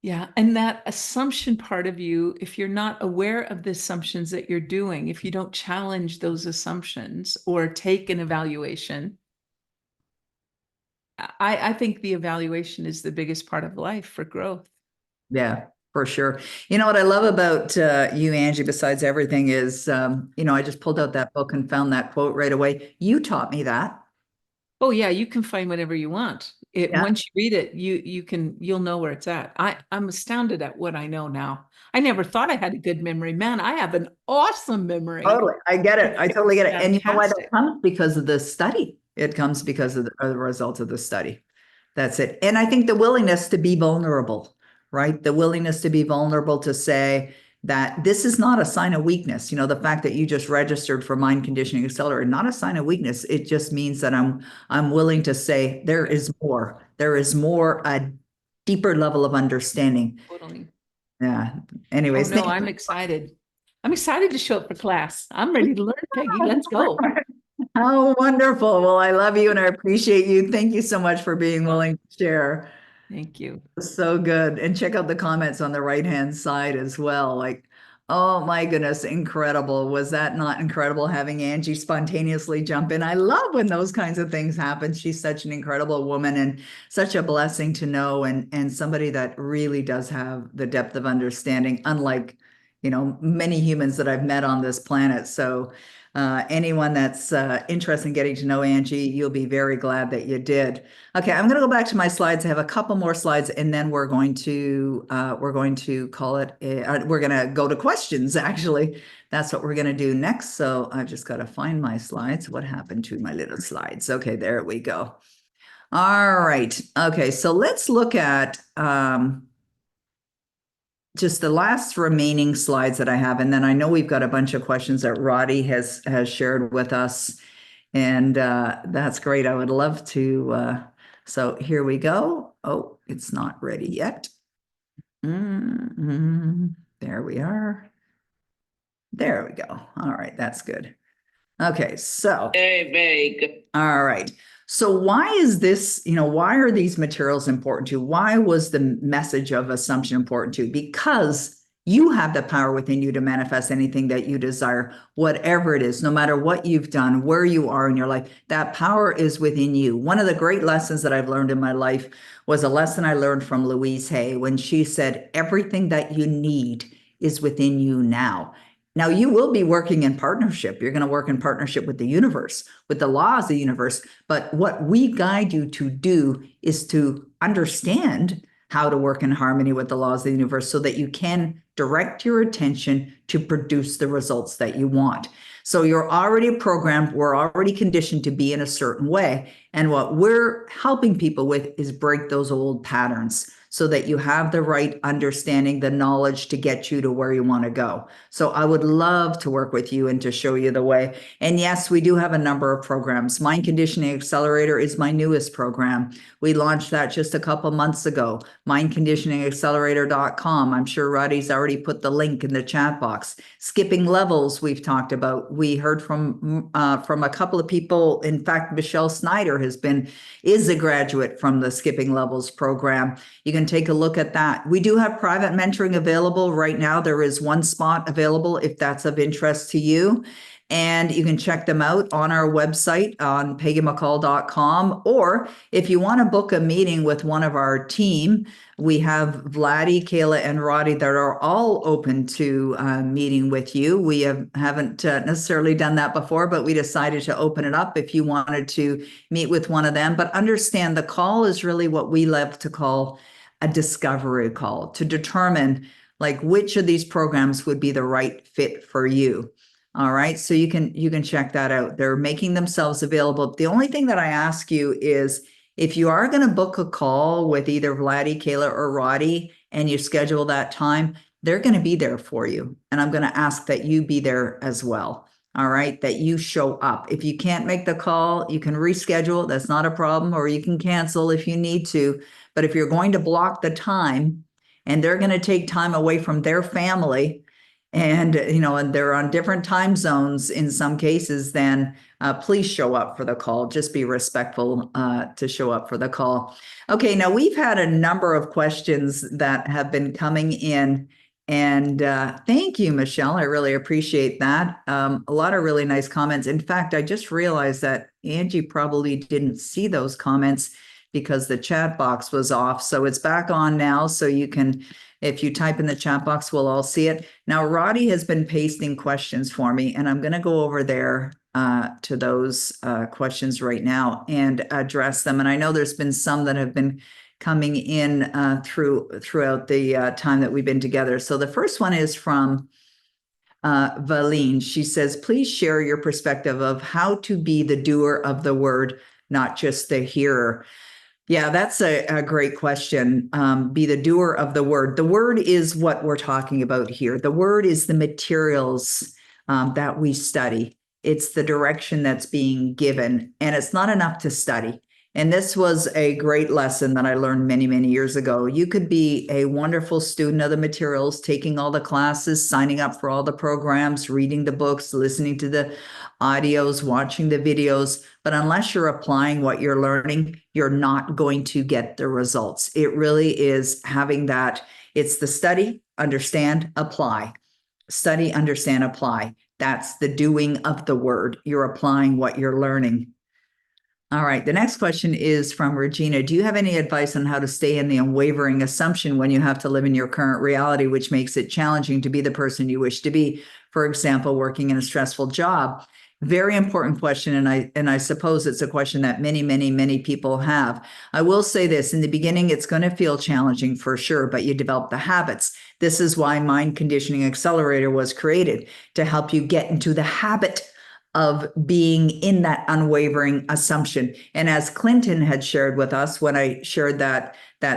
Yeah. And that assumption part of you, if you're not aware of the assumptions that you're doing, if you don't challenge those assumptions or take an evaluation, I think the evaluation is the biggest part of life for growth. Yeah, for sure. What I love about you, Angie, besides everything is, I just pulled out that book and found that quote right away. You taught me that. Oh yeah, you can find whatever you want. Yeah. Once you read it, you'll know where it's at. I'm astounded at what I know now. I never thought I had a good memory. Man, I have an awesome memory. Totally. I get it. I totally get it. And you know why that Fantastic. comes? Because of the study. It comes because of the result of the study. That's it. And I think the willingness to be vulnerable, right? The willingness to be vulnerable, to say that this is not a sign of weakness. The fact that you just registered for Mind Conditioning Accelerator, not a sign of weakness. It just means that I'm willing to say there is more. There is more, a deeper level of understanding. Totally. Yeah. Anyways, Oh, no, I'm excited. I'm excited to show up for class. I'm ready to learn, Peggy. Let's go. How wonderful. Well, I love you and I appreciate you. Thank you so much for being willing to share. Thank you. So good. And check out the comments on the right-hand side as well. Like, oh my goodness, incredible. Was that not incredible, having Angie spontaneously jump in? I love when those kinds of things happen. She's such an incredible woman and such a blessing to know, and somebody that really does have the depth of understanding, unlike many humans that I've met on this planet. So anyone that's interested in getting to know Angie, you'll be very glad that you did. Okay, I'm going to go back to my slides. I have a couple more slides, and then we're going to call it. We're going to go to questions. Actually, that's what we're going to do next. So I've just got to find my slides. What happened to my little slides? Okay, there we go. All right. Okay, so let's look at just the last remaining slides that I have. And then I know we've got a bunch of questions that Roddy has shared with us. And that's great. I would love to. So here we go. Oh, it's not ready yet. There we are. There we go. All right, that's good. Okay, so. Very, very good. All right. So why is this, why are these materials important to you? Why was the message of assumption important to you? Because you have the power within you to manifest anything that you desire, whatever it is, no matter what you've done, where you are in your life, that power is within you. One of the great lessons that I've learned in my life was a lesson I learned from Louise Hay when she said, everything that you need is within you now. Now, you will be working in partnership. You're going to work in partnership with the universe, with the laws of the universe. But what we guide you to do is to understand how to work in harmony with the laws of the universe so that you can direct your attention to produce the results that you want. So you're already programmed. We're already conditioned to be in a certain way. And what we're helping people with is break those old patterns so that you have the right understanding, the knowledge to get you to where you want to go. So I would love to work with you and to show you the way. And yes, we do have a number of programs. Mind Conditioning Accelerator is my newest program. We launched that just a couple months ago. mindconditioningaccelerator.com. I'm sure Roddy's already put the link in the chat box. Skipping levels we've talked about. We heard from a couple of people. In fact, Michelle Snyder is a graduate from the Skipping Levels program. You can take a look at that. We do have private mentoring available right now. There is one spot available if that's of interest to you. And you can check them out on our website on peggymccall.com. Or if you want to book a meeting with one of our team, we have Vladdy, Kayla, and Roddy that are all open to meeting with you. We haven't necessarily done that before, but we decided to open it up if you wanted to meet with one of them. But understand the call is really what we love to call a discovery call to determine like which of these programs would be the right fit for you. All right. So you can check that out. They're making themselves available. The only thing that I ask you is if you are going to book a call with either Vladdy, Kayla, or Roddy, and you schedule that time, they're going to be there for you. And I'm going to ask that you be there as well. All right. That you show up. If you can't make the call, you can reschedule. That's not a problem. Or you can cancel if you need to. But if you're going to block the time and they're going to take time away from their family, and and they're on different time zones in some cases, then please show up for the call. Just be respectful to show up for the call. Okay, now we've had a number of questions that have been coming in, and thank you, Michelle. I really appreciate that. A lot of really nice comments. In fact, I just realized that Angie probably didn't see those comments because the chat box was off. So it's back on now, so you can, if you type in the chat box, we'll all see it. Now, Roddy has been pasting questions for me, and I'm going to go over there to those questions right now and address them. And I know there's been some that have been coming in throughout the time that we've been together. So the first one is from Valine. She says, please share your perspective of how to be the doer of the word, not just the hearer. Yeah, that's a great question. Be the doer of the word. The word is what we're talking about here. The word is the materials that we study. It's the direction that's being given, and it's not enough to study. And this was a great lesson that I learned many, many years ago. You could be a wonderful student of the materials, taking all the classes, signing up for all the programs, reading the books, listening to the audios, watching the videos. But unless you're applying what you're learning, you're not going to get the results. It really is having that. It's the study, understand, apply. Study, understand, apply. That's the doing of the word. You're applying what you're learning. All right. The next question is from Regina. Do you have any advice on how to stay in the unwavering assumption when you have to live in your current reality, which makes it challenging to be the person you wish to be? For example, working in a stressful job. Very important question. And I suppose it's a question that many people have. I will say this, in the beginning, it's going to feel challenging for sure, but you develop the habits. This is why Mind Conditioning Accelerator was created, to help you get into the habit of being in that unwavering assumption. And as Clinton had shared with us, when I shared that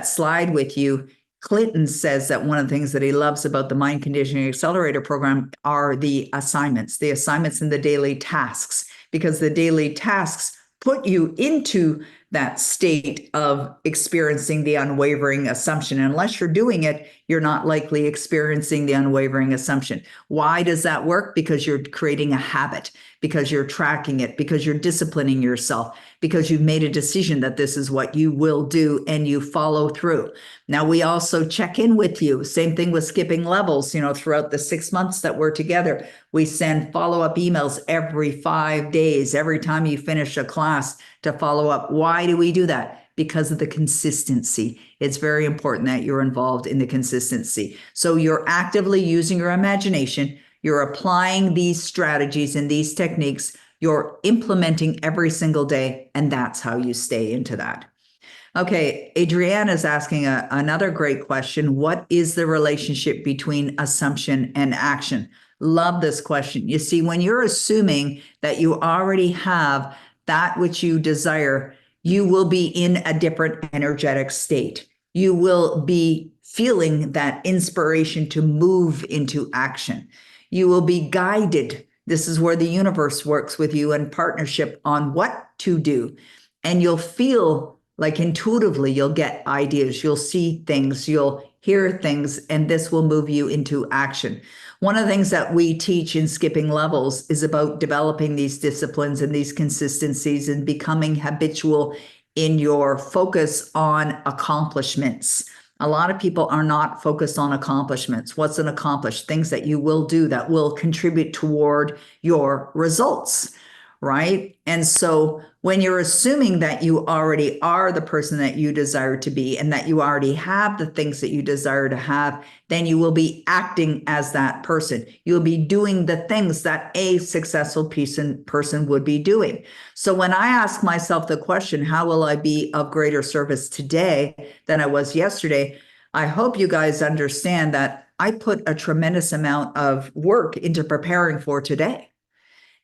slide with you, Clinton says that one of the things that he loves about the Mind Conditioning Accelerator program are the assignments and the daily tasks, because the daily tasks put you into that state of experiencing the unwavering assumption. And unless you're doing it, you're not likely experiencing the unwavering assumption. Why does that work? Because you're creating a habit, because you're tracking it, because you're disciplining yourself, because you've made a decision that this is what you will do and you follow through. Now, we also check in with you. Same thing with skipping levels. Throughout the 6 months that we're together, we send follow-up emails every 5 days, every time you finish a class, to follow up. Why do we do that? Because of the consistency. It's very important that you're involved in the consistency. So you're actively using your imagination, you're applying these strategies and these techniques, you're implementing every single day, and that's how you stay into that. Okay, Adrienne is asking another great question. What is the relationship between assumption and action? Love this question. You see, when you're assuming that you already have that which you desire, you will be in a different energetic state. You will be feeling that inspiration to move into action. You will be guided. This is where the universe works with you in partnership on what to do. And you'll feel like intuitively you'll get ideas, you'll see things, you'll hear things, and this will move you into action. One of the things that we teach in Skipping Levels is about developing these disciplines and these consistencies and becoming habitual in your focus on accomplishments. A lot of people are not focused on accomplishments. What's an accomplish? Things that you will do that will contribute toward your results, right? And so when you're assuming that you already are the person that you desire to be and that you already have the things that you desire to have, then you will be acting as that person. You'll be doing the things that a successful person would be doing. So when I ask myself the question, how will I be of greater service today than I was yesterday? I hope you guys understand that I put a tremendous amount of work into preparing for today.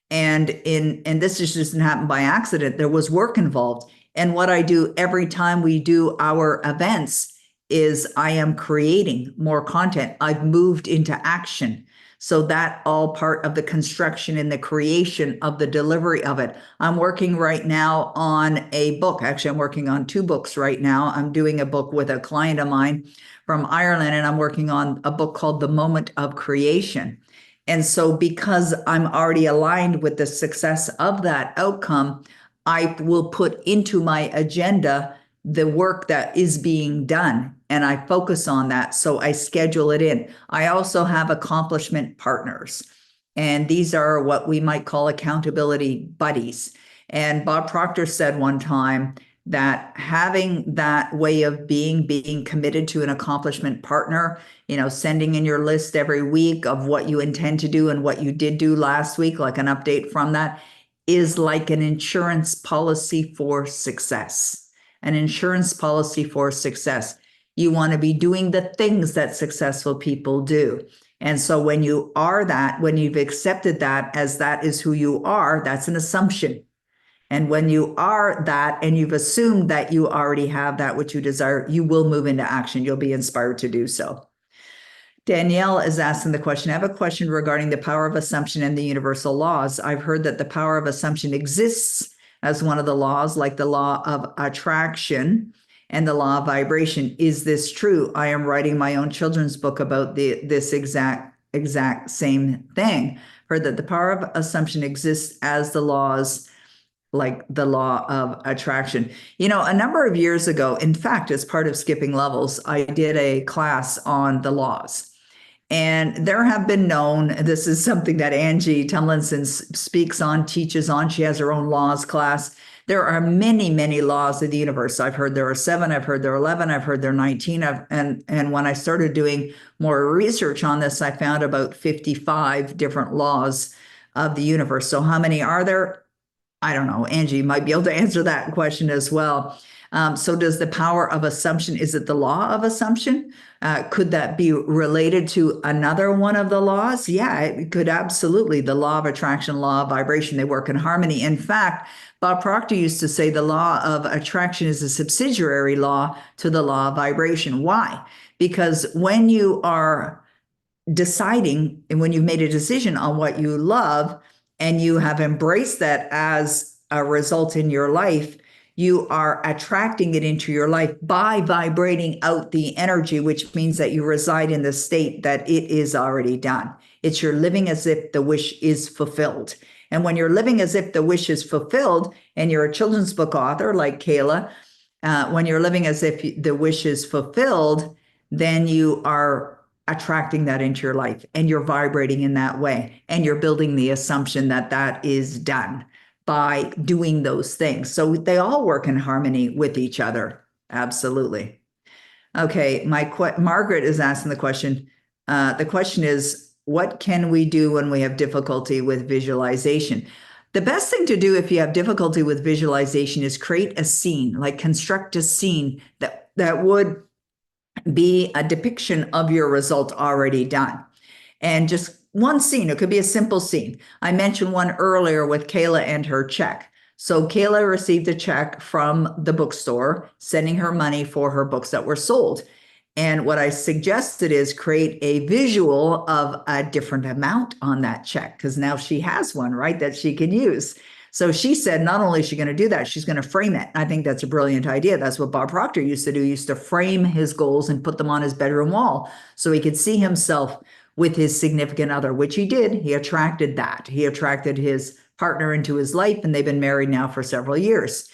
And this just didn't happen by accident. There was work involved. And what I do every time we do our events is I am creating more content. I've moved into action. So that all part of the construction and the creation of the delivery of it. I'm working right now on a book. Actually, I'm working on 2 books right now. I'm doing a book with a client of mine from Ireland, and I'm working on a book called The Moment of Creation. And so because I'm already aligned with the success of that outcome, I will put into my agenda the work that is being done, and I focus on that. So I schedule it in. I also have accomplishment partners, and these are what we might call accountability buddies. And Bob Proctor said one time that having that way of being committed to an accomplishment partner, sending in your list every week of what you intend to do and what you did do last week, like an update from that, is like an insurance policy for success. An insurance policy for success. You want to be doing the things that successful people do. And so when you are that, when you've accepted that as that is who you are, that's an assumption. And when you are that and you've assumed that you already have that which you desire, you will move into action. You'll be inspired to do so. Danielle is asking the question, I have a question regarding the power of assumption and the universal laws. I've heard that the power of assumption exists as one of the laws, like the law of attraction and the law of vibration. Is this true? I am writing my own children's book about this exact same thing. Heard that the power of assumption exists as the laws, like the law of attraction. A number of years ago, in fact, as part of Skipping Levels, I did a class on the laws. And there have been known, this is something that Angie Tumlinson speaks on, teaches on, she has her own laws class. There are many, many laws of the universe. I've heard there are 7, I've heard there are 11, I've heard there are 19. And when I started doing more research on this, I found about 55 different laws of the universe. So how many are there? I don't know. Angie might be able to answer that question as well. So does the power of assumption, is it the law of assumption? Could that be related to another one of the laws? Yeah, it could absolutely. The law of attraction, law of vibration, they work in harmony. In fact, Bob Proctor used to say the law of attraction is a subsidiary law to the law of vibration. Why? Because when you are deciding and when you've made a decision on what you love and you have embraced that as a result in your life, you are attracting it into your life by vibrating out the energy, which means that you reside in the state that it is already done. It's you're living as if the wish is fulfilled. And when you're living as if the wish is fulfilled, and you're a children's book author like Kayla, when you're living as if the wish is fulfilled, then you are attracting that into your life and you're vibrating in that way. And you're building the assumption that that is done by doing those things. So they all work in harmony with each other. Absolutely. Okay, Margaret is asking the question. The question is, what can we do when we have difficulty with visualization? The best thing to do if you have difficulty with visualization is create a scene, like construct a scene that would be a depiction of your result already done. And just one scene, it could be a simple scene. I mentioned one earlier with Kayla and her check. So Kayla received a check from the bookstore, sending her money for her books that were sold. And what I suggested is create a visual of a different amount on that check, because now she has one, right, that she can use. So she said, not only is she going to do that, she's going to frame it. I think that's a brilliant idea. That's what Bob Proctor used to do. He used to frame his goals and put them on his bedroom wall so he could see himself with his significant other, which he did. He attracted that. He attracted his partner into his life, and they've been married now for several years.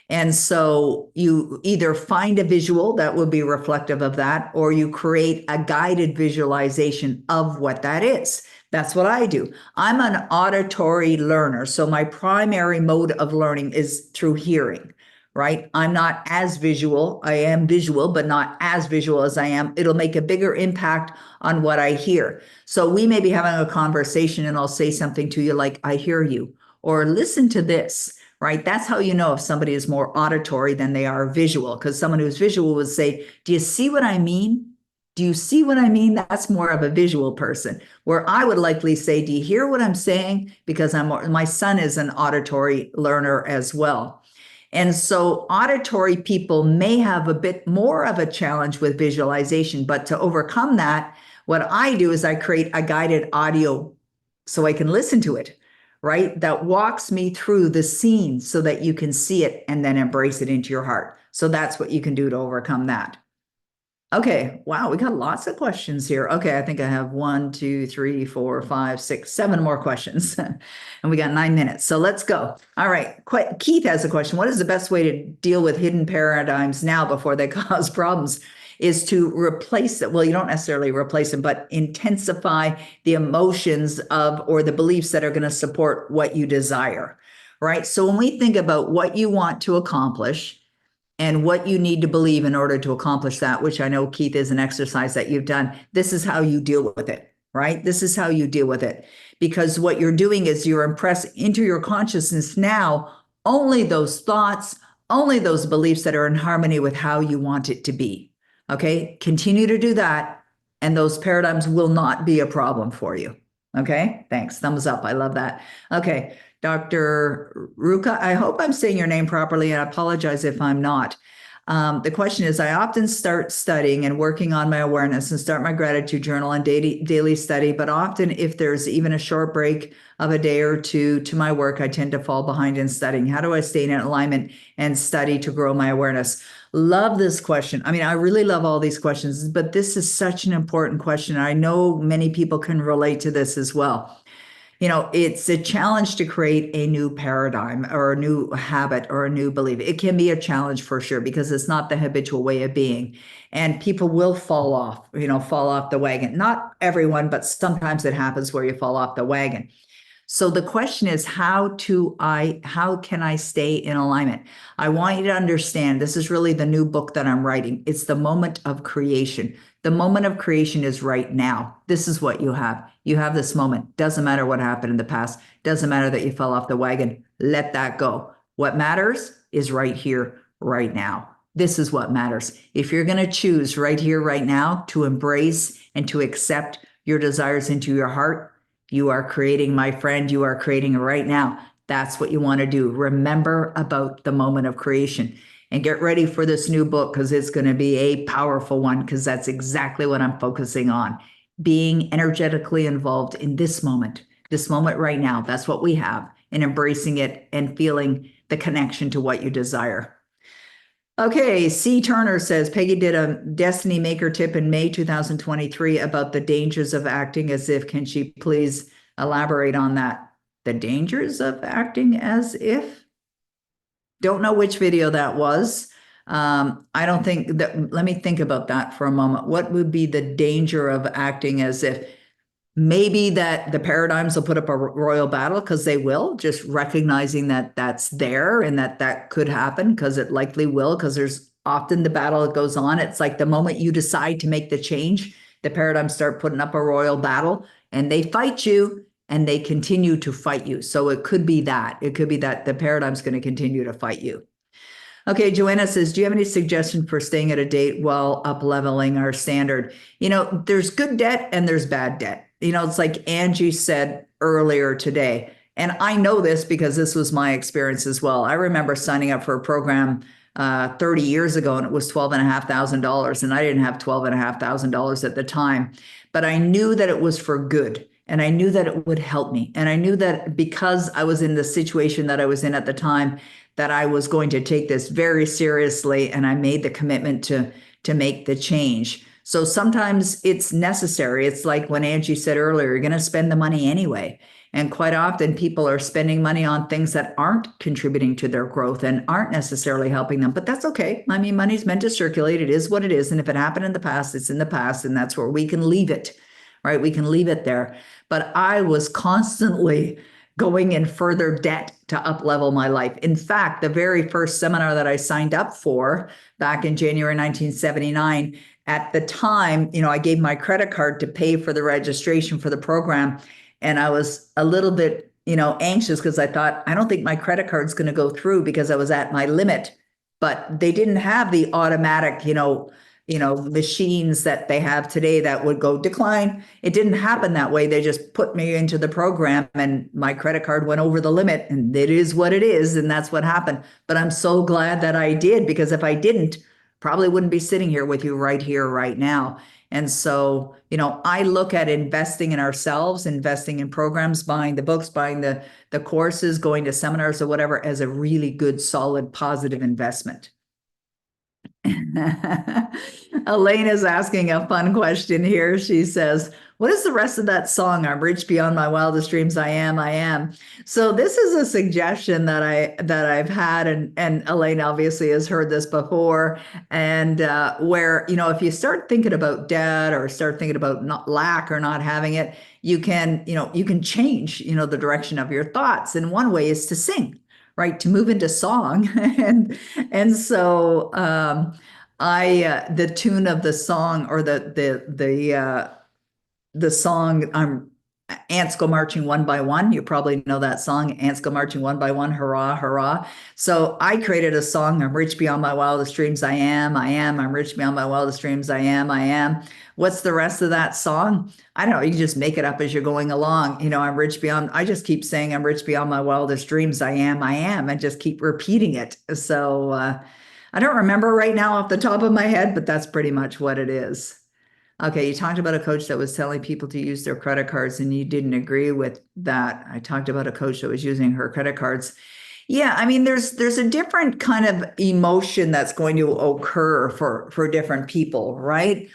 And so you either find a visual that would be reflective of that, or you create a guided visualization of what that is. That's what I do. I'm an auditory learner. So my primary mode of learning is through hearing, right? I'm not as visual. I am visual, but not as visual as I am. It'll make a bigger impact on what I hear. So we may be having a conversation and I'll say something to you like, I hear you, or listen to this, right? That's how you know if somebody is more auditory than they are visual, because someone who's visual would say, do you see what I mean? Do you see what I mean? That's more of a visual person, where I would likely say, do you hear what I'm saying? Because my son is an auditory learner as well. And so auditory people may have a bit more of a challenge with visualization, but to overcome that, what I do is I create a guided audio so I can listen to it, right? That walks me through the scene so that you can see it and then embrace it into your heart. So that's what you can do to overcome that. Okay, wow, we got lots of questions here. Okay, I think I have 1, 2, 3, 4, 5, 6, 7 more questions. And we got 9 minutes, so let's go. All right, Keith has a question. What is the best way to deal with hidden paradigms now before they cause problems? Is to replace it. Well, you don't necessarily replace them, but intensify the emotions of, or the beliefs that are going to support what you desire, right? So when we think about what you want to accomplish, and what you need to believe in order to accomplish that, which I know, Keith, is an exercise that you've done. This is how you deal with it, right? This is how you deal with it. Because what you're doing is you're impressing into your consciousness now only those thoughts, only those beliefs that are in harmony with how you want it to be. Okay? Continue to do that, and those paradigms will not be a problem for you. Okay? Thanks. Thumbs up. I love that. Okay. Dr. Ruka, I hope I'm saying your name properly, and I apologize if I'm not. The question is, I often start studying and working on my awareness and start my gratitude journal and daily study, but often if there's even a short break of a day or two to my work, I tend to fall behind in studying. How do I stay in alignment and study to grow my awareness? Love this question. I mean, I really love all these questions, but this is such an important question. I know many people can relate to this as well. You know, it's a challenge to create a new paradigm or a new habit or a new belief. It can be a challenge for sure, because it's not the habitual way of being. And people will fall off the wagon. Not everyone, but sometimes it happens where you fall off the wagon. So the question is, how can I stay in alignment? I want you to understand, this is really the new book that I'm writing. It's the moment of creation. The moment of creation is right now. This is what you have. You have this moment. Doesn't matter what happened in the past. Doesn't matter that you fell off the wagon. Let that go. What matters is right here, right now. This is what matters. If you're going to choose right here, right now, to embrace and to accept your desires into your heart, you are creating, my friend, you are creating right now. That's what you want to do. Remember about the moment of creation and get ready for this new book, because it's going to be a powerful one, because that's exactly what I'm focusing on. Being energetically involved in this moment right now. That's what we have, and embracing it and feeling the connection to what you desire. Okay, C. Turner says, Peggy did a Destiny Maker tip in May 2023 about the dangers of acting as if. Can she please elaborate on that? The dangers of acting as if? Don't know which video that was. I don't think that, let me think about that for a moment. What would be the danger of acting as if? Maybe that the paradigms will put up a royal battle, because they will, just recognizing that that's there and that could happen, because it likely will, because there's often the battle that goes on. It's like the moment you decide to make the change, the paradigms start putting up a royal battle, and they fight you and they continue to fight you. So it could be that. It could be that the paradigm's going to continue to fight you. Okay, Joanna says, do you have any suggestion for staying at a date while up-leveling our standard? There's good debt and there's bad debt. It's like Angie said earlier today, and I know this because this was my experience as well. I remember signing up for a program 30 years ago, and it was $12,500, and I didn't have $12,500 at the time, but I knew that it was for good, and I knew that it would help me, and I knew that because I was in the situation that I was in at the time, that I was going to take this very seriously, and I made the commitment to make the change. So sometimes it's necessary. It's like when Angie said earlier, you're going to spend the money anyway. And quite often people are spending money on things that aren't contributing to their growth and aren't necessarily helping them. But that's okay. I mean, money's meant to circulate. It is what it is. And if it happened in the past, it's in the past. And that's where we can leave it, right? We can leave it there. But I was constantly going in further debt to up-level my life. In fact, the very first seminar that I signed up for back in January 1979, at the time, I gave my credit card to pay for the registration for the program. And I was a little bit, anxious, because I thought, I don't think my credit card's going to go through, because I was at my limit. But they didn't have the automatic, machines that they have today that would go decline. It didn't happen that way. They just put me into the program, and my credit card went over the limit, and it is what it is. And that's what happened. But I'm so glad that I did, because if I didn't, probably wouldn't be sitting here with you right here, right now. And so, I look at investing in ourselves, investing in programs, buying the books, buying the courses, going to seminars or whatever, as a really good, solid, positive investment. Elaine is asking a fun question here. She says, what is the rest of that song? I'm rich beyond my wildest dreams. I am. So this is a suggestion that I've had, and Elaine obviously has heard this before. And where, if you start thinking about debt, or start thinking about not lack or not having it, you can change, the direction of your thoughts. And one way is to sing, right? To move into song. and so the tune of the song, or the song, Ants Go Marching One by One. You probably know that song, Ants Go Marching One by One, hurrah, hurrah. So I created a song, I'm rich beyond my wildest dreams, I am, I'm rich beyond my wildest dreams, I am. What's the rest of that song? I don't know, you can just make it up as you're going along. I'm rich beyond, I just keep saying I'm rich beyond my wildest dreams, I am, and just keep repeating it. So I don't remember right now off the top of my head, but that's pretty much what it is. Okay, you talked about a coach that was telling people to use their credit cards, and you didn't agree with that. I talked about a coach that was using her credit cards. Yeah, I mean, there's a different kind of emotion that's going to occur for different people, right?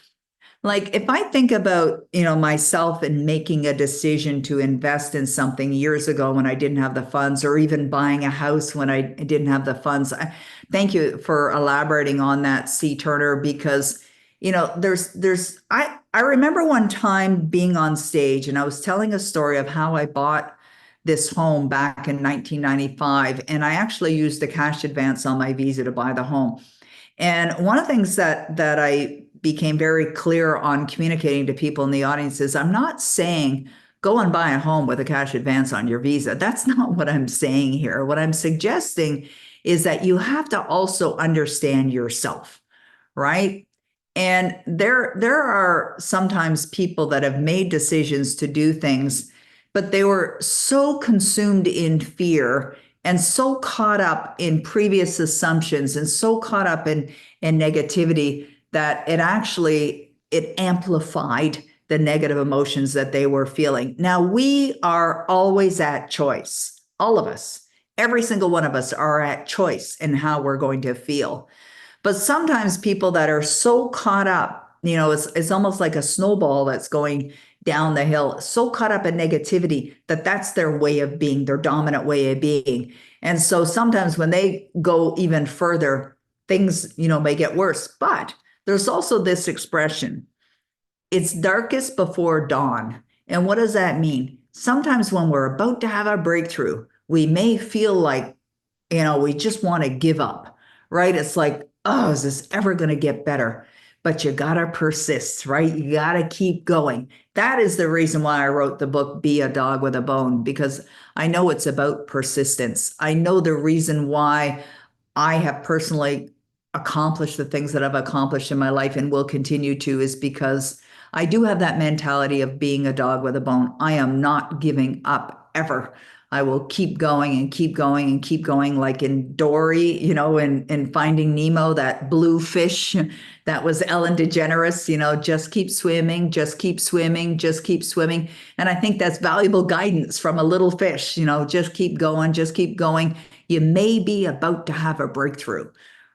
Like if I think about, myself and making a decision to invest in something years ago when I didn't have the funds, or even buying a house when I didn't have the funds. Thank you for elaborating on that, C. Turner, because I remember one time being on stage, and I was telling a story of how I bought this home back in 1995, and I actually used the cash advance on my visa to buy the home. And one of the things that I became very clear on communicating to people in the audience is I'm not saying go and buy a home with a cash advance on your visa. That's not what I'm saying here. What I'm suggesting is that you have to also understand yourself, right? And there are sometimes people that have made decisions to do things, but they were so consumed in fear and so caught up in previous assumptions and so caught up in negativity that it amplified the negative emotions that they were feeling. Now, we are always at choice. All of us, every single one of us are at choice in how we're going to feel. But sometimes people that are so caught up, it's almost like a snowball that's going down the hill, so caught up in negativity that that's their way of being, their dominant way of being. And so sometimes when they go even further, things, may get worse. But there's also this expression, it's darkest before dawn. And what does that mean? Sometimes when we're about to have a breakthrough, we may feel like, we just want to give up, right? It's like, oh, is this ever going to get better? But you got to persist, right? You got to keep going. That is the reason why I wrote the book, Be a Dog with a Bone, because I know it's about persistence. I know the reason why I have personally accomplished the things that I've accomplished in my life and will continue to is because I do have that mentality of being a dog with a bone. I am not giving up ever. I will keep going and keep going and keep going, like in Dory, in Finding Nemo, that blue fish that was Ellen DeGeneres, just keep swimming, just keep swimming, just keep swimming. And I think that's valuable guidance from a little fish, just keep going, just keep going. You may be about to have a breakthrough,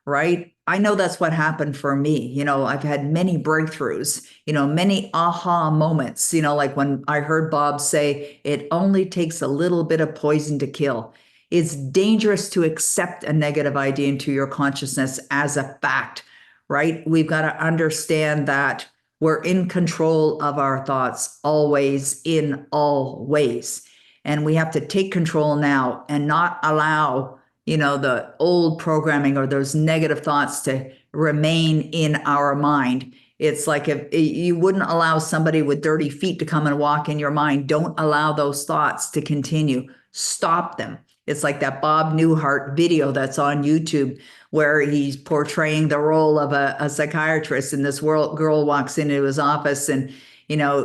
right? I know that's what happened for me. I've had many breakthroughs, many aha moments, like when I heard Bob say, it only takes a little bit of poison to kill. It's dangerous to accept a negative idea into your consciousness as a fact, right? We've got to understand that we're in control of our thoughts always, in all ways. And we have to take control now and not allow the old programming or those negative thoughts to remain in our mind. It's like if you wouldn't allow somebody with dirty feet to come and walk in your mind, don't allow those thoughts to continue. Stop them. It's like that Bob Newhart video that's on YouTube where he's portraying the role of a psychiatrist, and this girl walks into his office and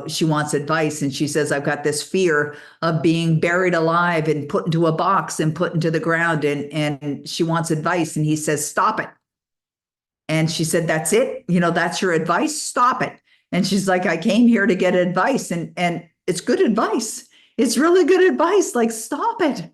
she wants advice, and she says, I've got this fear of being buried alive and put into a box and put into the ground. And she wants advice. And he says, stop it. And she said, that's it. That's your advice. Stop it. And she's like, I came here to get advice. And it's good advice. It's really good advice. Like, stop it.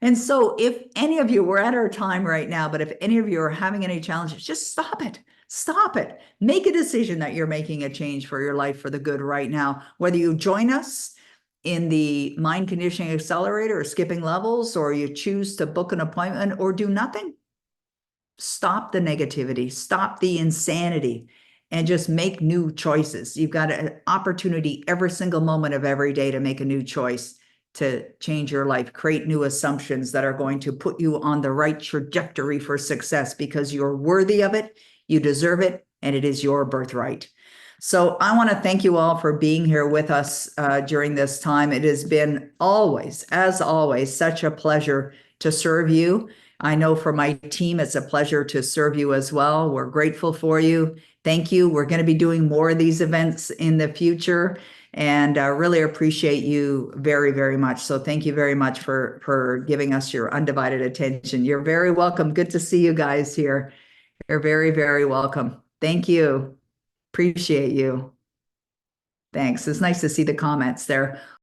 And so if any of you, we're at our time right now, but if any of you are having any challenges, just stop it. Stop it. Make a decision that you're making a change for your life for the good right now. Whether you join us in the Mind Conditioning Accelerator or Skipping Levels, or you choose to book an appointment or do nothing, stop the negativity, stop the insanity, and just make new choices. You've got an opportunity every single moment of every day to make a new choice to change your life, create new assumptions that are going to put you on the right trajectory for success, because you're worthy of it. You deserve it, and it is your birthright. So I want to thank you all for being here with us during this time. It has been always, as always, such a pleasure to serve you. I know for my team, it's a pleasure to serve you as well. We're grateful for you. Thank you. We're going to be doing more of these events in the future, and I really appreciate you very, very much. So thank you very much for giving us your undivided attention. You're very welcome. Good to see you guys here. You're very, very welcome. Thank you. Appreciate you. Thanks. It's nice to see the comments there.